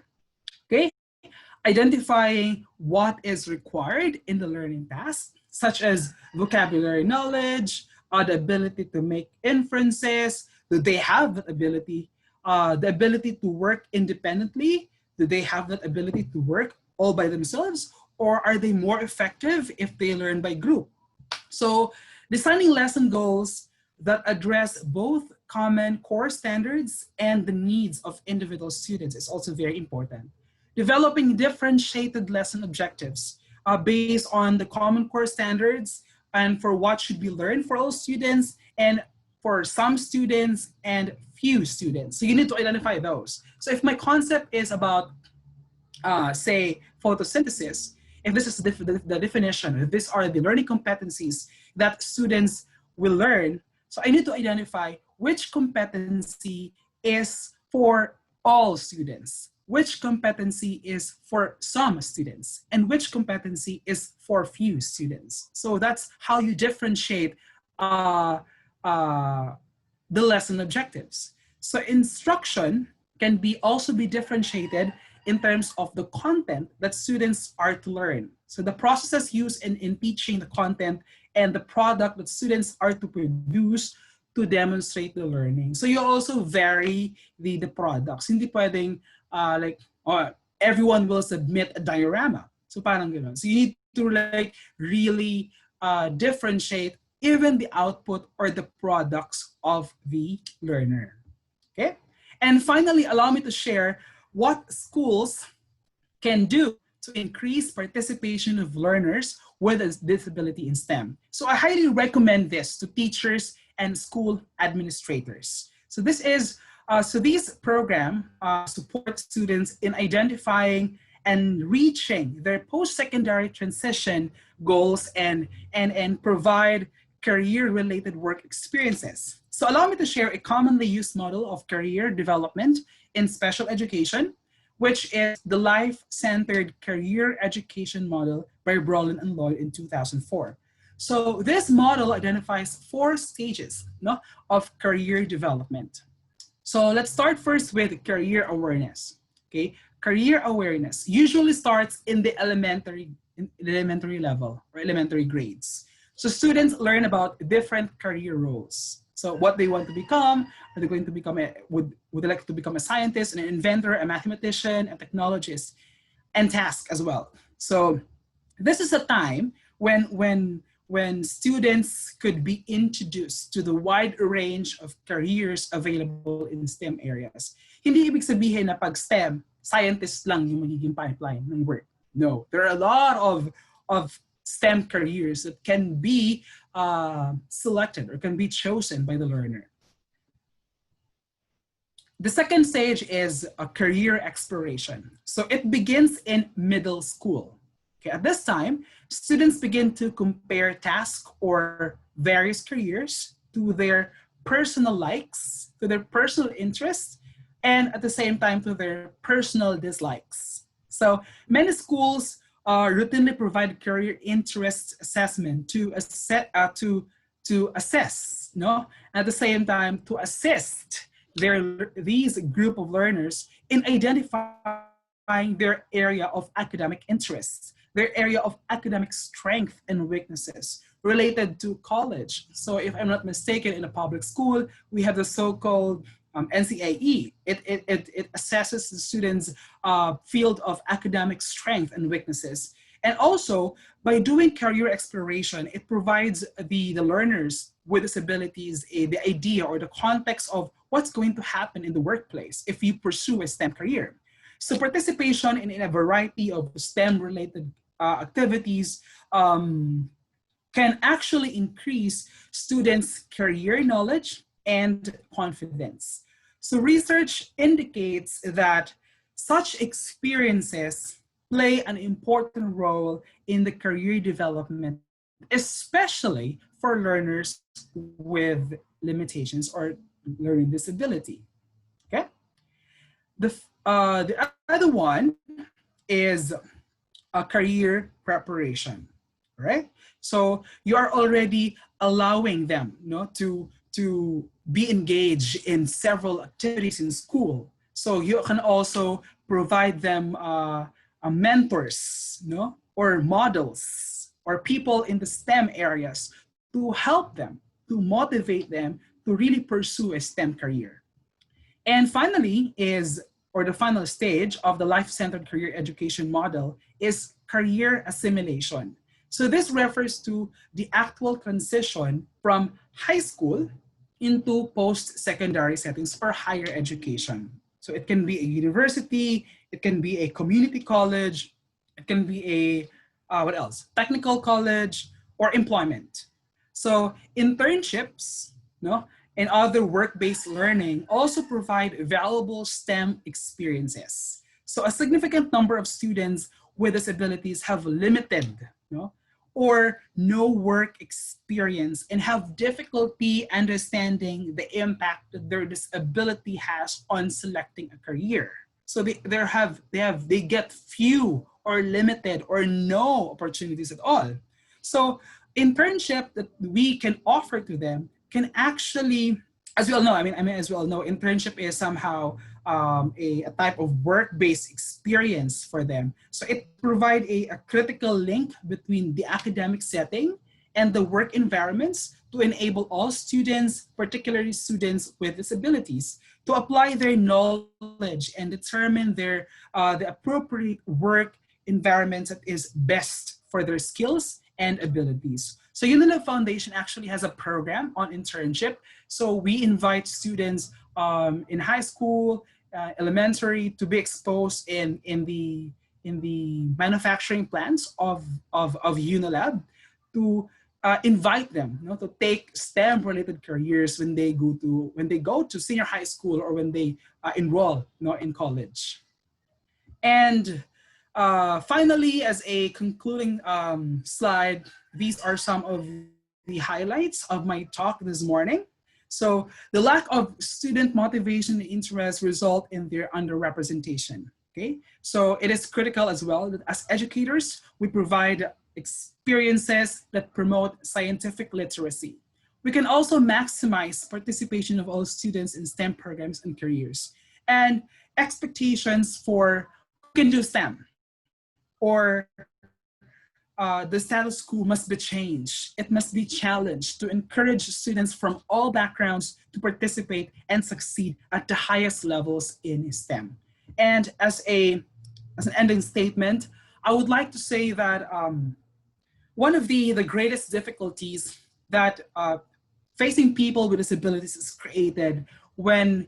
identifying what is required in the learning task, such as vocabulary knowledge, the ability to make inferences. Do they have that ability? The ability to work independently. Do they have that ability to work all by themselves? Or are they more effective if they learn by group? So designing lesson goals that address both common core standards and the needs of individual students is also very important. Developing differentiated lesson objectives based on the common core standards and for what should be learned for all students and for some students and few students. So you need to identify those. So if my concept is about, say, photosynthesis, if this is the definition, if these are the learning competencies that students will learn, so I need to identify which competency is for all students, which competency is for some students, and which competency is for few students. So that's how you differentiate the lesson objectives. So instruction can also be differentiated in terms of the content that students are to learn. So the processes used in teaching the content and the product that students are to produce to demonstrate the learning. So you also vary the products. Hindi pwedeng everyone will submit a diorama. So parang ganun. So you need to really differentiate even the output or the products of the learner. Okay? And finally, allow me to share what schools can do to increase participation of learners with a disability in STEM. So I highly recommend this to teachers and school administrators. So these programs support students in identifying and reaching their post-secondary transition goals and provide career-related work experiences. So allow me to share a commonly used model of career development in special education, which is the life-centered career education model by Brolin and Lloyd in 2004. So this model identifies 4 stages of career development. So let's start first with career awareness. Okay, career awareness usually starts in the elementary level or elementary grades. So students learn about different career roles. So what they want to become, are they going to become would they like to become a scientist, an inventor, a mathematician, a technologist? and task as well. So this is a time when students could be introduced to the wide range of careers available in STEM areas. Hindi ibig sabihin na pag STEM, scientist lang yung magiging pipeline ng work. No, there are a lot of STEM careers that can be selected or can be chosen by the learner. The second stage is a career exploration. So it begins in middle school. Okay, at this time, students begin to compare tasks or various careers to their personal likes, to their personal interests, and at the same time to their personal dislikes. So many schools routinely provide career interest assessment to assess, no? At the same time to assist these group of learners in identifying their area of academic interests, their area of academic strength and weaknesses related to college. So if I'm not mistaken, in a public school, we have the so-called NCAE. It assesses the students' field of academic strength and weaknesses. And also, by doing career exploration, it provides the learners with disabilities the idea or the context of what's going to happen in the workplace if you pursue a STEM career. So participation in a variety of STEM-related activities can actually increase students' career knowledge and confidence. So research indicates that such experiences play an important role in the career development, especially for learners with limitations or learning disability. Okay. The other one is a career preparation, right? So you are already allowing them, to be engaged in several activities in school. So you can also provide them mentors, or models, or people in the STEM areas to help them, to motivate them to really pursue a STEM career. And finally the final stage of the life-centered career education model is career assimilation. So this refers to the actual transition from high school into post-secondary settings for higher education. So it can be a university, it can be a community college, it can be a, technical college, or employment. So internships, and other work-based learning also provide valuable STEM experiences. So a significant number of students with disabilities have limited, or no work experience and have difficulty understanding the impact that their disability has on selecting a career. So they get few or limited or no opportunities at all. So internship that we can offer to them can actually, as we all know, as we all know, internship is somehow a type of work-based experience for them. So it provides a critical link between the academic setting and the work environments to enable all students, particularly students with disabilities, to apply their knowledge and determine the appropriate work environment that is best for their skills and abilities. So Unilab Foundation actually has a program on internship. So we invite students in high school, elementary, to be exposed in the manufacturing plants of Unilab, to invite them, to take STEM-related careers when they go to senior high school or when they enroll, in college. And finally, as a concluding slide, these are some of the highlights of my talk this morning. So the lack of student motivation and interest result in their underrepresentation. Okay, so it is critical as well that as educators, we provide experiences that promote scientific literacy. We can also maximize participation of all students in STEM programs and careers. And expectations for who can do STEM or the status quo must be changed. It must be challenged to encourage students from all backgrounds to participate and succeed at the highest levels in STEM. And as a as an ending statement, I would like to say that one of the greatest difficulties that facing people with disabilities is created when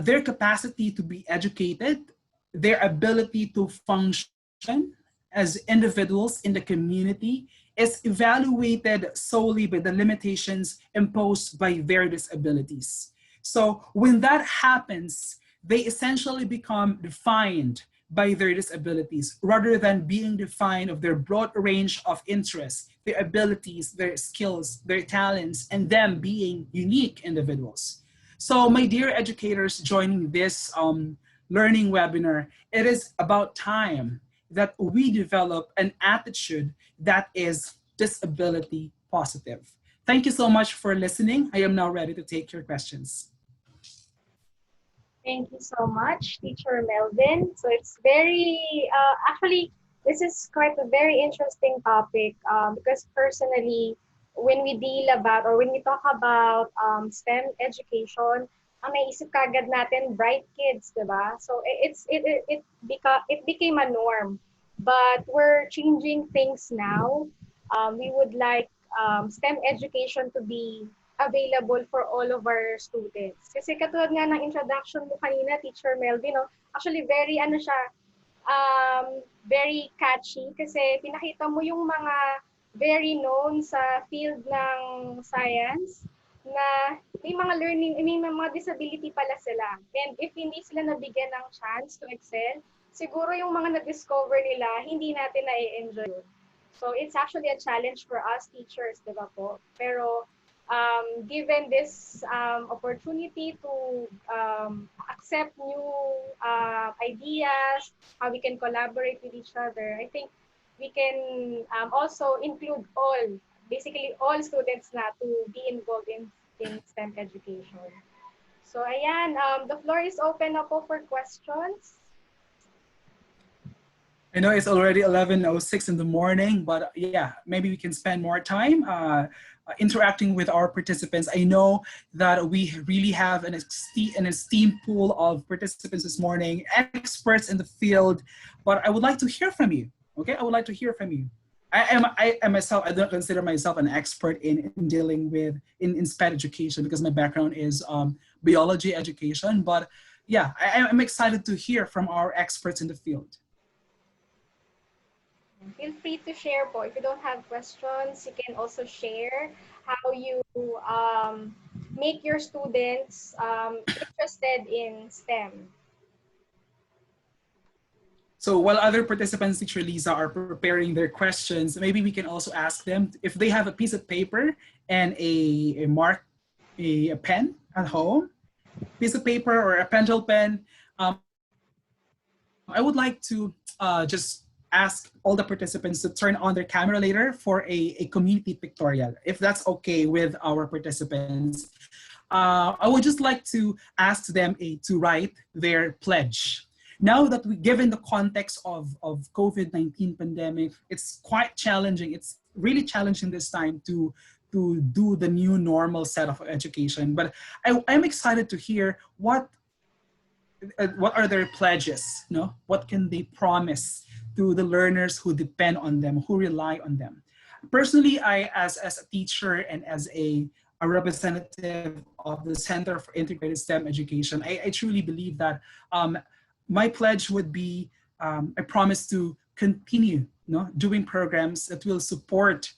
their capacity to be educated, their ability to function as individuals in the community is evaluated solely by the limitations imposed by their disabilities. So when that happens, they essentially become defined by their disabilities rather than being defined of their broad range of interests, their abilities, their skills, their talents, and them being unique individuals. So my dear educators joining this learning webinar, it is about time that we develop an attitude that is disability positive. Thank you so much for listening. I am now ready to take your questions. Thank you so much, Teacher Melvin. So it's actually, this is quite a very interesting topic because personally, when we deal about or when we talk about STEM education, ang naisip kagad natin bright kids, diba? So it became a norm. But we're changing things now. We would like STEM education to be available for all of our students. Kasi katulad nga ng introduction mo kanina, Teacher Melvin, no? Actually very catchy kasi pinakita mo yung mga very known sa field ng science na may mga disability pala sila. And if hindi sila nabigyan ng chance to excel, siguro yung mga na-discover nila, hindi natin na-enjoy. So it's actually a challenge for us teachers, di ba po? Pero given this opportunity to accept new ideas, how we can collaborate with each other, I think we can also include basically all students na to be involved in STEM education. So ayan, the floor is open na po for questions. I know it's already 11:06 in the morning, but yeah, maybe we can spend more time interacting with our participants. I know that we really have an esteemed pool of participants this morning, experts in the field, but I would like to hear from you, okay? I would like to hear from you. I myself, I don't consider myself an expert in dealing with in SPED education because my background is biology education, but yeah, I'm excited to hear from our experts in the field. Feel free to share po. If you don't have questions, you can also share how you make your students interested in STEM. So while other participants, Teacher Lisa, are preparing their questions, maybe we can also ask them if they have a piece of paper and a pen at home, piece of paper or a pencil pen. I would like to just ask all the participants to turn on their camera later for a community pictorial, if that's okay with our participants. I would just like to ask them to write their pledge. Now that given the context of COVID-19 pandemic, it's quite challenging. It's really challenging this time to do the new normal set of education. But I'm excited to hear what are their pledges, no? What can they promise to the learners who depend on them, who rely on them? Personally, as a teacher and as a representative of the Center for Integrated STEM Education, I truly believe that my pledge would be I promise to continue doing programs that will support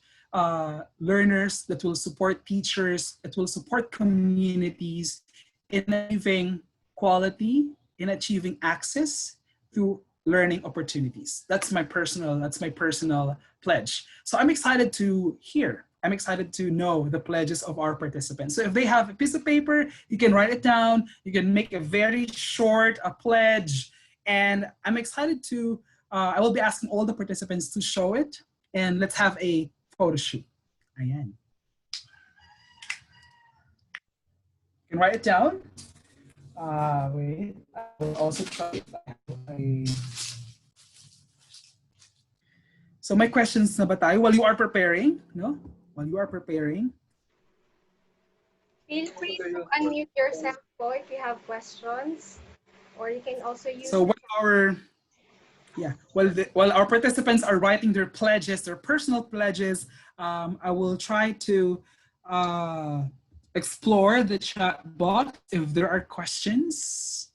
learners, that will support teachers, that will support communities in achieving quality, in achieving access to learning opportunities. That's my personal pledge. So I'm excited to hear. I'm excited to know the pledges of our participants. So if they have a piece of paper, you can write it down. You can make a very short pledge. And I'm excited to, I will be asking all the participants to show it. And let's have a photo shoot. Ayan. You can write it down. Wait, I will also try it. So my questions na ba tayo while you are preparing, no? While you are preparing. Feel free to unmute yourself po if you have questions, or you can also use. So Yeah, while our participants are writing their pledges, their personal pledges, I will try to uh, explore the chat box if there are questions.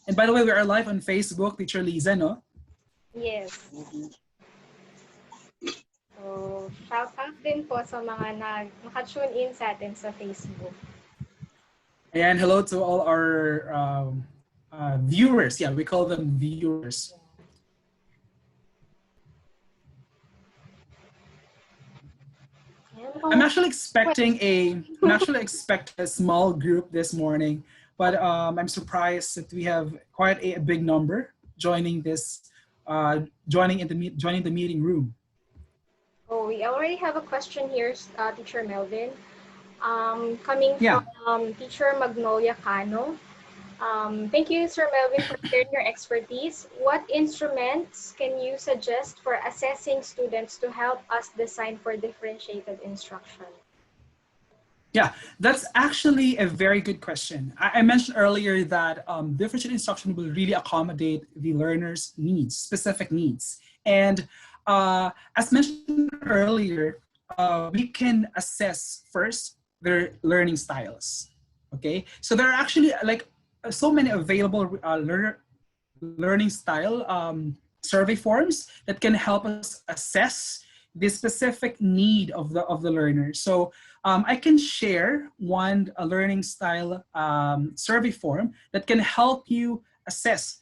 And by the way, we are live on Facebook, Teacher Liza, no? Yes. So, shout out din po sa mga naka-tune in sa atin sa Facebook. And hello to all our viewers. Yeah, we call them viewers. I'm actually expecting a small group this morning, but I'm surprised that we have quite a big number joining this, joining the meeting room. Oh, we already have a question here, Teacher Melvin. Coming Yeah. from Teacher Magnolia Cano. Thank you, Sir Melvin, for sharing your expertise. What instruments can you suggest for assessing students to help us design for differentiated instruction? Yeah, that's actually a very good question. I mentioned earlier that differentiated instruction will really accommodate the learner's needs, specific needs. And as mentioned earlier, we can assess first their learning styles. Okay, so there are actually like so many available learning style survey forms that can help us assess the specific need of the learner. So I can share a learning style survey form that can help you assess,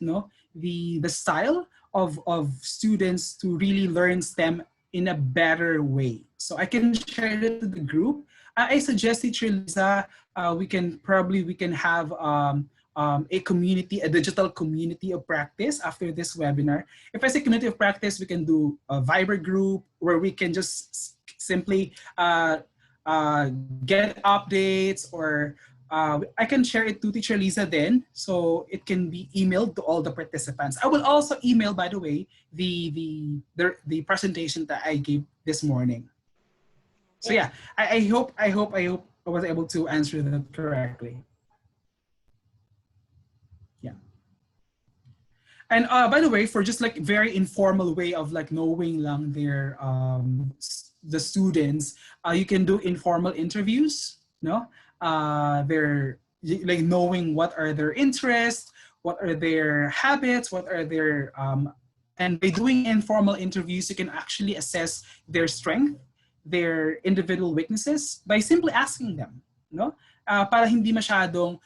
the style of students to really learn STEM in a better way. So I can share it to the group. I suggest, Teacher Lisa, we can have a digital community of practice after this webinar. If I say community of practice, we can do a Viber group where we can just simply get updates, or I can share it to Teacher Lisa then, so it can be emailed to all the participants. I will also email, by the way, the presentation that I gave this morning. So yeah, I hope I was able to answer that correctly. Yeah. And by the way, for just like very informal way of like knowing lang their the students, you can do informal interviews, no? They're like knowing what are their interests, what are their habits, what are their and by doing informal interviews, you can actually assess their strength, their individual weaknesses by simply asking them, no? Para hindi masyadong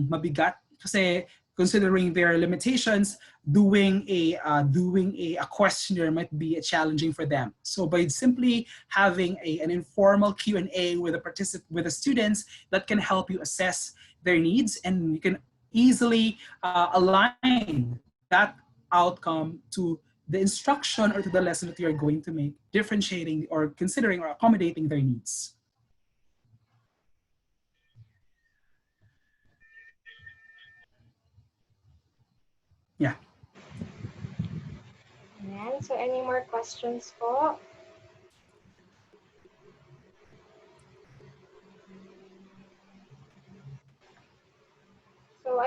mabigat kasi considering their limitations, doing a questionnaire might be challenging for them. So by simply having an informal Q&A with the students, that can help you assess their needs, and you can easily align that outcome to the instruction or to the lesson that you are going to make, differentiating or considering or accommodating their needs. Yeah. Ayan. So, any more questions po? So,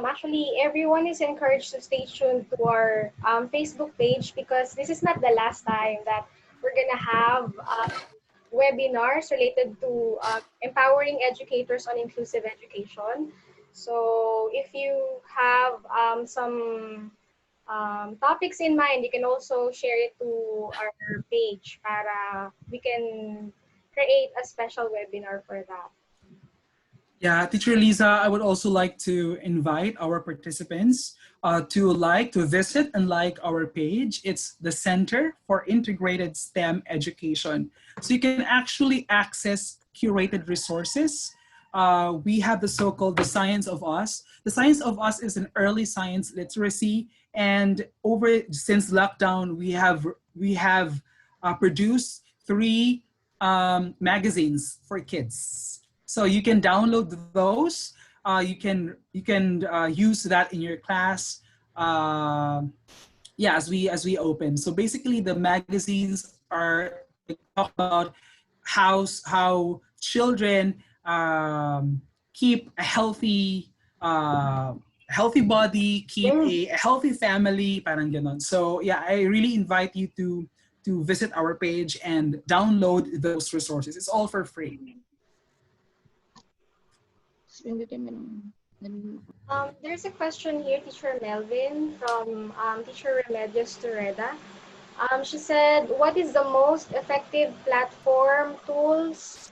actually, everyone is encouraged to stay tuned to our Facebook page, because this is not the last time that we're gonna have webinars related to empowering educators on inclusive education. So if you have some topics in mind, you can also share it to our page para we can create a special webinar for that. Yeah, Teacher Lisa, I would also like to invite our participants to visit and like our page. It's the Center for Integrated STEM Education. So you can actually access curated resources. We have the so-called The Science of Us. The Science of Us is an early science literacy, and since lockdown, we have produced 3 magazines for kids. So you can download those. You can use that in your class. Yeah, as we open. So basically, the magazines are talk about how children keep a healthy body, keep a healthy family, parang ganon. So yeah, I really invite you to visit our page and download those resources. It's all for free. There's a question here, Teacher Melvin, from Teacher Remedios Tureda. She said, what is the most effective platform tools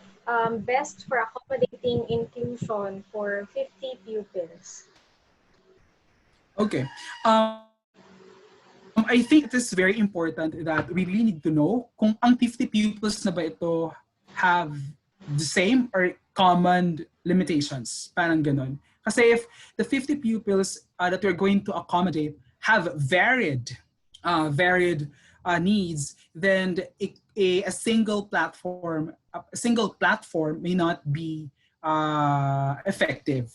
best for accommodating inclusion for 50 pupils? Okay. I think it is very important that we really need to know kung ang 50 pupils na ba ito have the same or common limitations. Parang ganon. Kasi if the 50 pupils that we're going to accommodate have varied needs, then a single platform may not be effective.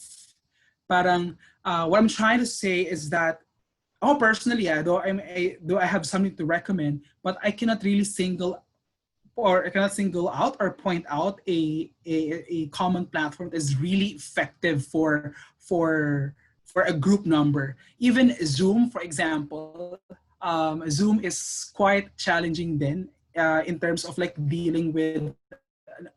Parang what I'm trying to say is that personally, though I have something to recommend, but I cannot single out or point out a common platform that is really effective for a group number. Even Zoom, for example, Zoom is quite challenging then in terms of like dealing with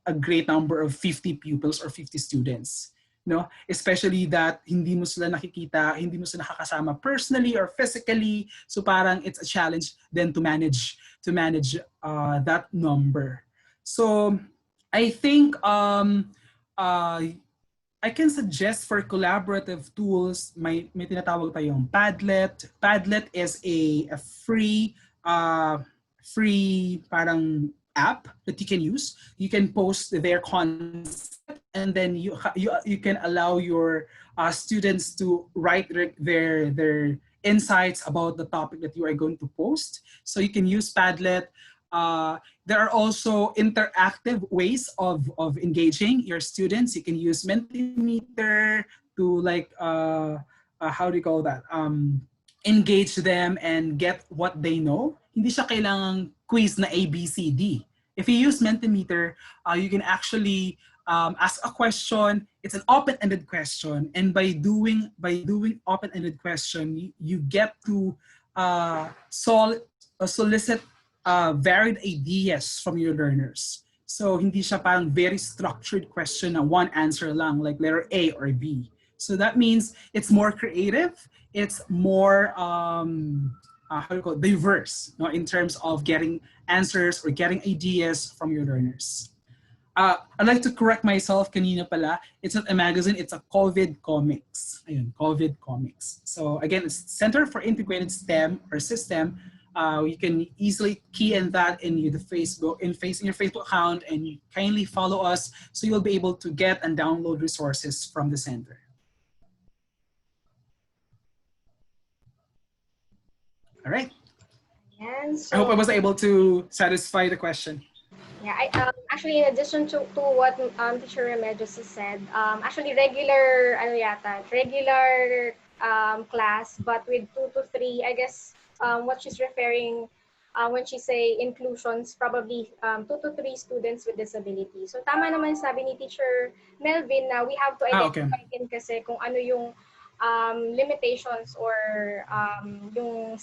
a great number of 50 pupils or 50 students. No, especially that hindi mo sila nakikita, hindi mo sila nakakasama personally or physically. So parang it's a challenge then to manage that number. So I think I can suggest for collaborative tools, may tinatawag tayong Padlet. Padlet is a free parang app that you can use. You can post their concept, and then you can allow your students to write their insights about the topic that you are going to post. So you can use Padlet. There are also interactive ways of engaging your students. You can use Mentimeter to like how do you call that? Engage them and get what they know. Hindi siya kailangang quiz na A, B, C, D. If you use Mentimeter, you can actually ask a question. It's an open-ended question, and by doing open-ended question, you get to solicit varied ideas from your learners. So hindi siya parang very structured question na one answer lang, like letter A or B. So that means it's more creative. It's more how do you call it, diverse, no, in terms of getting answers or getting ideas from your learners. I'd like to correct myself kanina pala. It's not a magazine, it's a COVID comics. Ayun, COVID comics. So again, it's Center for Integrated STEM or CISTEM. You can easily key in that in your Facebook account and you kindly follow us so you'll be able to get and download resources from the center. All right. And so, I hope I was able to satisfy the question. Yeah, actually, in addition to what Teacher Remedios has said, actually regular class, but with 2 to 3, I guess what she's referring when she say inclusions, probably 2 to 3 students with disability. So tama naman sabi ni Teacher Melvin na we have to identify din kasi kung ano yung limitations or yung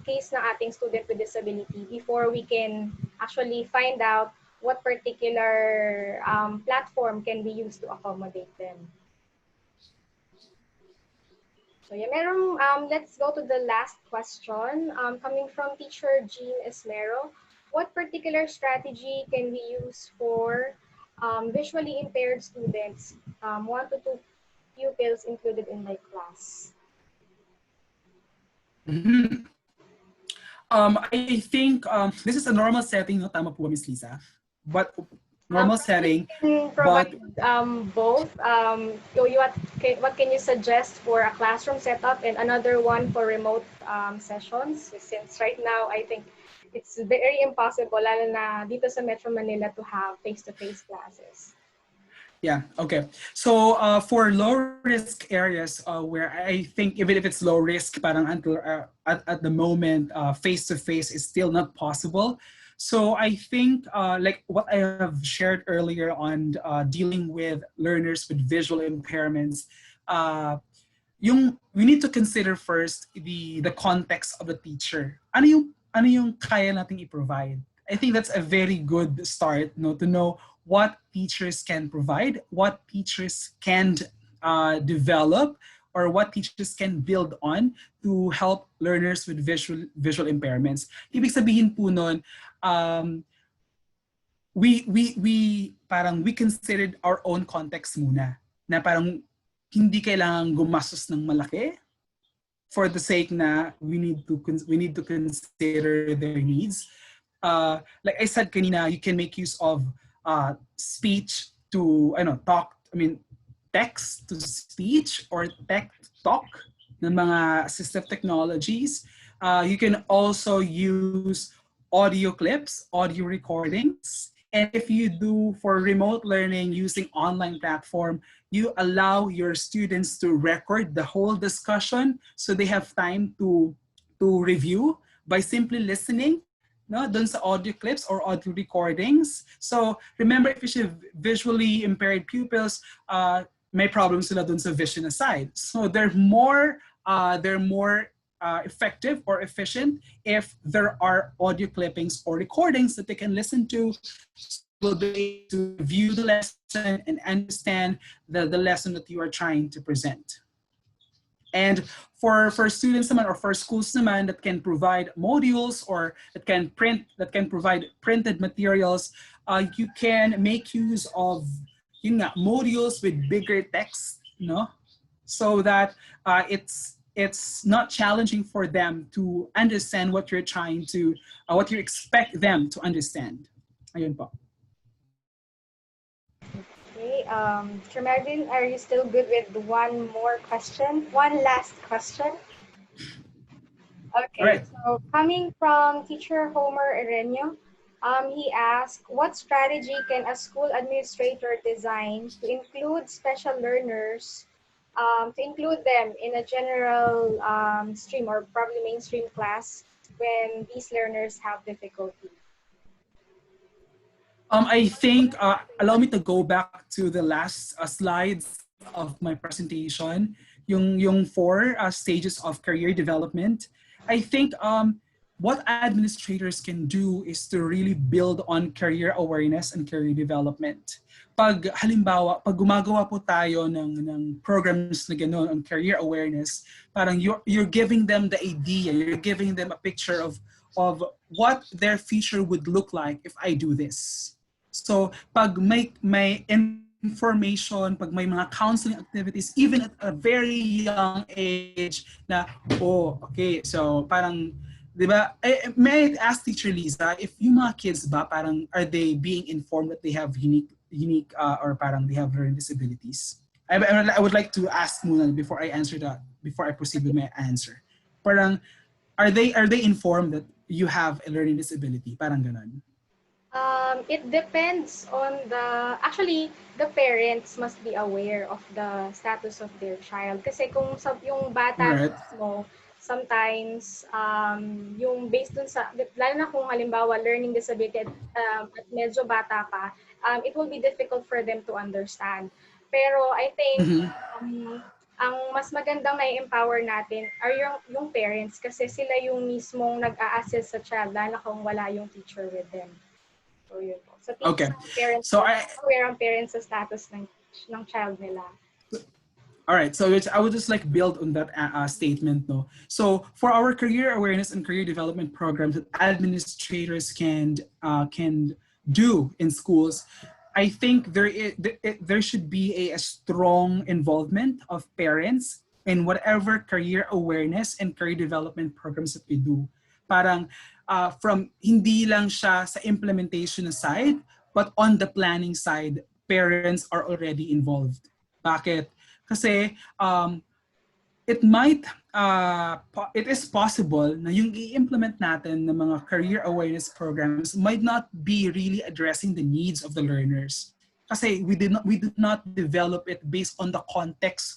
case ng ating student with disability before we can actually find out what particular platform can be used to accommodate them. So yeah, let's go to the last question coming from Teacher Jean Esmero. What particular strategy can we use for visually impaired students, 1 to 2 pupils included in my class? Mm-hmm. I think this is a normal setting, no? Tama po ba, Ms. Lisa? But normal setting. Can provide both. What can you suggest for a classroom setup and another one for remote sessions? Since right now, I think it's very impossible, lalo na dito sa Metro Manila, to have face-to-face classes. Yeah, okay. So for low-risk areas where I think even if it's low risk, parang until at the moment, face-to-face is still not possible. So I think like what I have shared earlier on dealing with learners with visual impairments, we need to consider first the context of the teacher. Ano yung kaya nating i-provide? I think that's a very good start, no, to know what teachers can provide, what teachers can develop, or what teachers can build on to help learners with visual impairments. Ibig sabihin po nun, we considered our own context muna, na parang hindi kailangang gumastos ng malaki for the sake na we need to consider their needs. Like I said kanina, you can make use of speech to text to speech or text talk ng mga assistive technologies. You can also use audio clips, audio recordings. And if you do for remote learning using online platform, you allow your students to record the whole discussion so they have time to review by simply listening, no, dun sa audio clips or audio recordings. So remember, if you have visually impaired pupils, may problems sila dun sa vision aside. So they're more effective or efficient if there are audio clippings or recordings that they can listen to. Will be able to view the lesson and understand the lesson that you are trying to present. And for students naman or for schools naman that can provide modules or that can provide printed materials, you can make use of modules with bigger text, no, so that it's not challenging for them to understand what you're trying to what you expect them to understand. Ayun po. Okay, Sir Melvin, are you still good with one last question? Okay, Right. so coming from teacher Homer Erenio, he asked, what strategy can a school administrator design to include special learners, to include them in a general stream or probably mainstream class when these learners have difficulty? I think, allow me to go back to the last slides of my presentation, yung 4 stages of career development. I think what administrators can do is to really build on career awareness and career development. Pag halimbawa, pag gumagawa po tayo ng programs na gano'n on career awareness, parang you're giving them the idea, you're giving them a picture of what their future would look like if I do this. So pag may information, pag may mga counseling activities, even at a very young age na, oh, okay, so parang, di ba, may I ask Teacher Liza, if yung mga kids ba, parang are they being informed that they have unique or parang they have learning disabilities? I would like to ask muna before I answer that, before I proceed with my answer. Parang, are they informed that you have a learning disability? Parang ganon. It depends on actually, the parents must be aware of the status of their child. Kasi kung yung bata mismo, sometimes, yung based dun sa, lalo na kung halimbawa learning disability at medyo bata pa, it will be difficult for them to understand. Pero I think, ang mas magandang na-empower natin are yung parents kasi sila yung mismong nag-a-assess sa child lalo kung wala yung teacher with them. So, yun po. So, okay. Parents, so aware ang parents sa status ng child nila. All right, so I would just like build on that statement, no. So for our career awareness and career development programs that administrators can do in schools, I think there should be a strong involvement of parents in whatever career awareness and career development programs that we do. Parang from hindi lang siya sa implementation side, but on the planning side, parents are already involved. Bakit? Kasi it is possible na yung i-implement natin ng mga career awareness programs might not be really addressing the needs of the learners. Kasi we did not develop it based on the context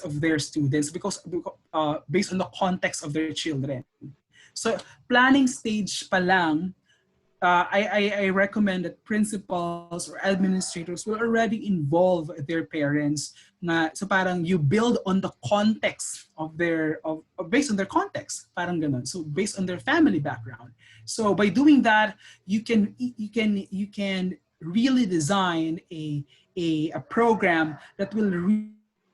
of their students, because based on the context of their children. So planning stage pa lang, I recommend that principals or administrators will already involve their parents na so parang you build on the context of based on their context, parang ganun. So based on their family background. So by doing that, you can really design a program that will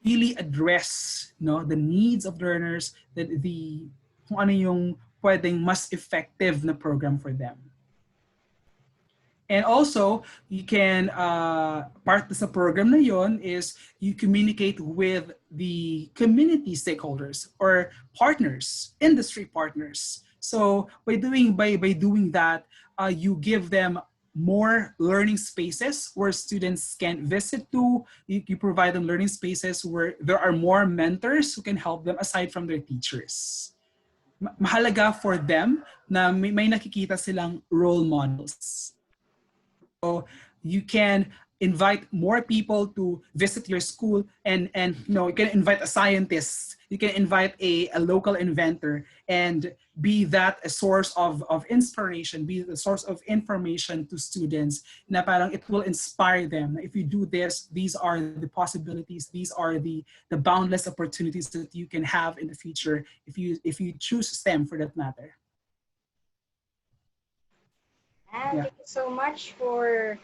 really address the needs of learners, that the kung ano yung pwedeng mas effective na program for them. And also, you can, part sa program na yon is you communicate with the community stakeholders or partners, industry partners. So by doing that, you give them more learning spaces where students can visit to. You provide them learning spaces where there are more mentors who can help them aside from their teachers. Mahalaga for them na may nakikita silang role models. So you can invite more people to visit your school, and you can invite a scientist, you can invite a local inventor, and be that a source of inspiration, be the source of information to students na parang it will inspire them. If you do this, these are the possibilities, these are the boundless opportunities that you can have in the future if you choose STEM for that matter. And thank you so much for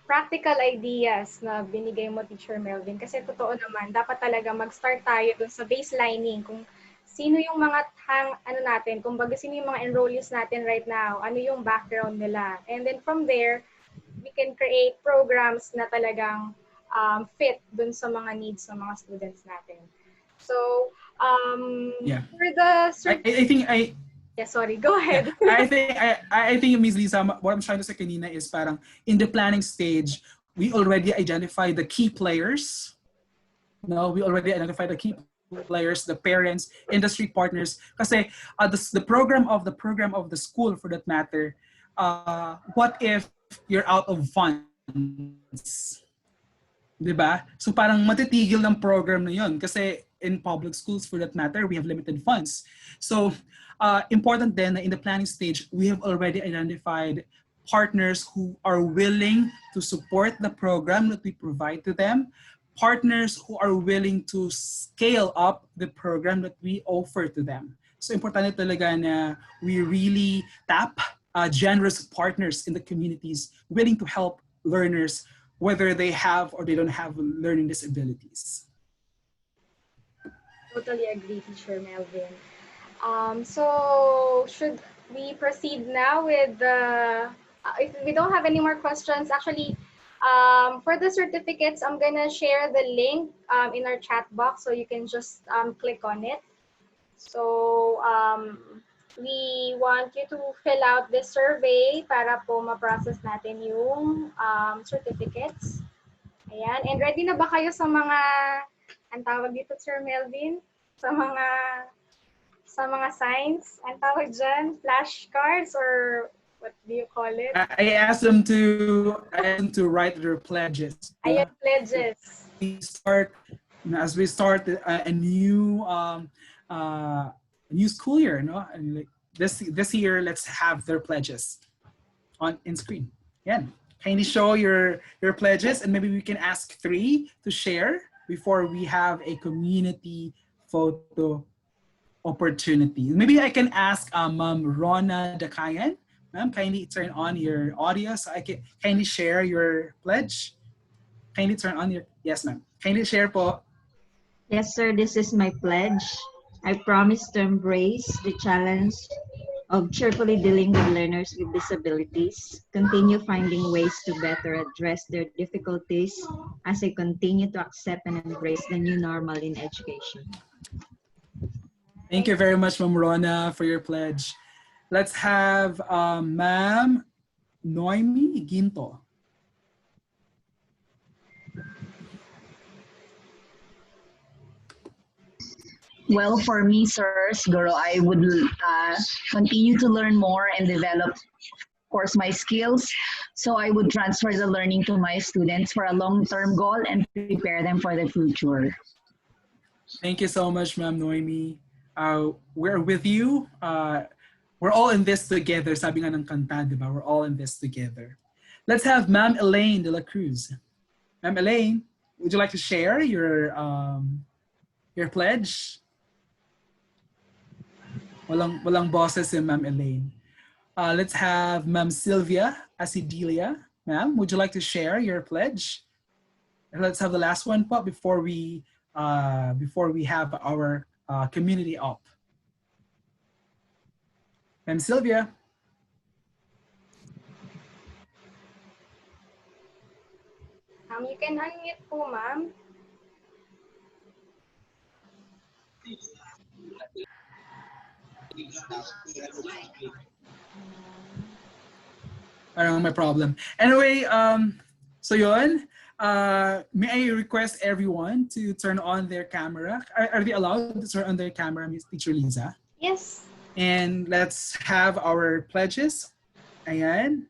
practical ideas na binigay mo, Teacher Melvin. Kasi totoo naman, dapat talaga mag-start tayo dun sa baselining, kung sino yung mga natin, kumbaga sino yung mga enrollees natin right now, ano yung background nila. And then from there, we can create programs na talagang fit dun sa mga needs ng mga students natin. So, for the... I think Yeah, sorry, go ahead. I think Ms. Lisa, what I'm trying to say kanina is parang in the planning stage, we already identify the key players. No, we already identify the key players, the parents, industry partners. Kasi the program of the school, for that matter, what if you're out of funds? Diba? So parang matitigil ng program na yun. Kasi in public schools, for that matter, we have limited funds. So important then in the planning stage, we have already identified partners who are willing to support the program that we provide to them, partners who are willing to scale up the program that we offer to them. So importante talaga na we really tap generous partners in the communities willing to help learners, whether they have or they don't have learning disabilities. Totally agree, Teacher Melvin. So should we proceed now with the, if we don't have any more questions, actually, for the certificates, I'm gonna share the link in our chat box, so you can just click on it. So we want you to fill out this survey para po ma-process natin yung certificates. Ayan, and ready na ba kayo sa mga, ang tawag dito, Sir Melvin? Sa mga signs, ang tawag dyan, flashcards, or what do you call it? I asked them to write their pledges. Ayan, pledges. As we start a new school year, no? And like this year, let's have their pledges in screen. Yeah, kindly show your pledges, and maybe we can ask 3 to share before we have a community photo opportunity. Maybe I can ask Ma'am Rona Dakayan. Ma'am, kindly turn on your audio so I can kindly share your pledge. Kindly turn on your, yes ma'am. Kindly share po. Yes sir, this is my pledge. I promise to embrace the challenge of cheerfully dealing with learners with disabilities, continue finding ways to better address their difficulties as I continue to accept and embrace the new normal in education. Thank you very much, Ma'am Rona, for your pledge. Let's have Ma'am Noemi Ginto. Well, for me, sir, siguro I would continue to learn more and develop, of course, my skills. So I would transfer the learning to my students for a long-term goal and prepare them for the future. Thank you so much, Ma'am Noemi. We're with you. We're all in this together. Sabi nga ng kanta, di ba? We're all in this together. Let's have Ma'am Elaine de la Cruz. Ma'am Elaine, would you like to share your pledge? Walang bosses si Ma'am Elaine. Let's have Ma'am Sylvia Asidelia. Ma'am, would you like to share your pledge? And let's have the last one po before we have our community up. Ma'am Sylvia. You can unmute po, ma'am. Parang may problem. Anyway, so yun. May I request everyone to turn on their camera? Are they allowed to turn on their camera, Ms. Teacher Liza? Yes. And let's have our pledges. Ayan.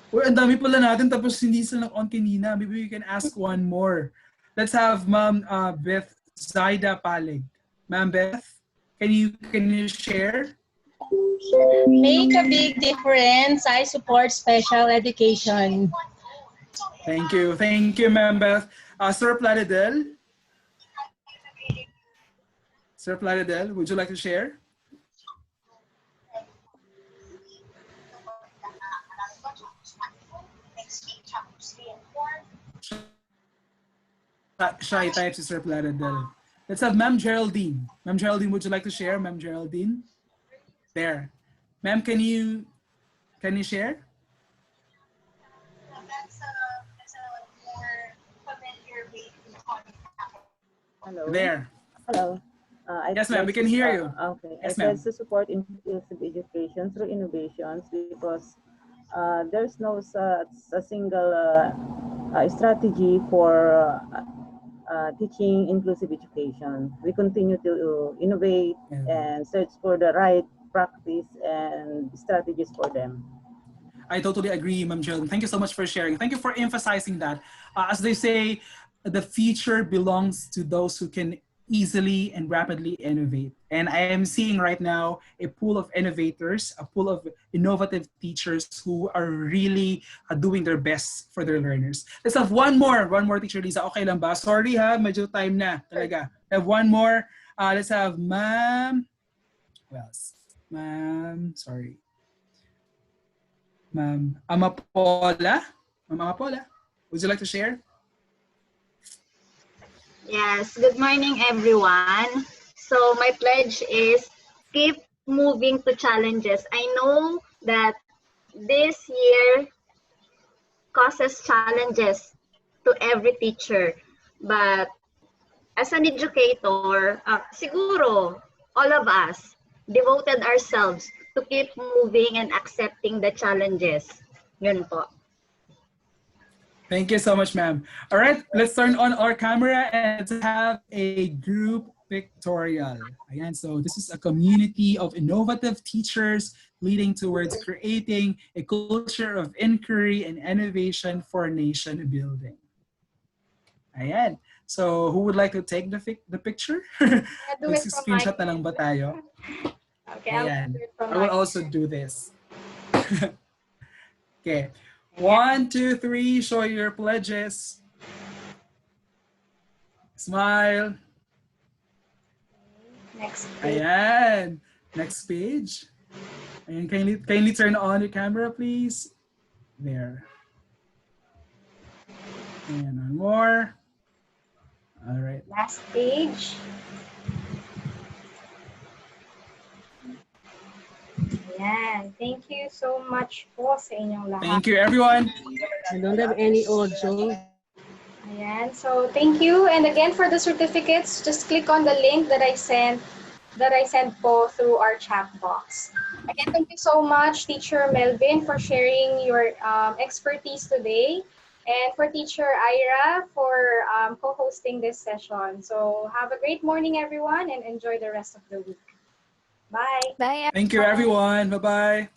Uy, ang dami pala natin tapos hindi sila on kanina. Maybe we can ask one more. Let's have Ma'am Beth Zaida Palig. Ma'am Beth, can you share? Make a big difference. I support special education. Thank you, Ma'am Beth. Sir Plaridel. Sir Plaridel, would you like to share? Shy type si Sir Plaridel. Let's have Ma'am Geraldine. Ma'am Geraldine, would you like to share? Ma'am Geraldine? There. Ma'am, can you share? Hello. There. Hello. Yes, ma'am, we can hear you. Okay. Yes, I ma'am. pledge to support inclusive education through innovations because there's no a single strategy for teaching inclusive education. We continue to innovate and search for the right practice and strategies for them. I totally agree, Ma'am Geraldine. Thank you so much for sharing. Thank you for emphasizing that. As they say, the future belongs to those who can easily and rapidly innovate. And I am seeing right now a pool of innovators, a pool of innovative teachers who are really doing their best for their learners. Let's have one more Teacher Lisa. Okay lang ba? Sorry ha, medyo time na talaga. Have one more. Let's have Ma'am, sorry. Ma'am Amapola. Ma'am Amapola, would you like to share? Yes, good morning everyone. So my pledge is keep moving to challenges. I know that this year causes challenges to every teacher, but as an educator, siguro all of us devoted ourselves to keep moving and accepting the challenges. Yun po. Thank you so much, ma'am. All right, let's turn on our camera and have a group pictorial. Again, so this is a community of innovative teachers leading towards creating a culture of inquiry and innovation for nation building. Ayan. So who would like to take the picture? Screenshot na lang ba tayo? Okay, Ayan. I will also do this. Okay. 1, 2, 3, show your pledges. Smile. Next page. Ayan. Next page. And kindly turn on your camera, please. There. And one more. All right. Last page. Ayan. Thank you so much po sa inyong lahat. Thank you, everyone. I don't have any audio. Ayan. So thank you. And again, for the certificates, just click on the link that I sent po through our chat box. Again, thank you so much, Teacher Melvin, for sharing your expertise today, and for Teacher Ira for co-hosting this session. So have a great morning, everyone, and enjoy the rest of the week. Bye. Bye. Thank you, everyone. Bye-bye.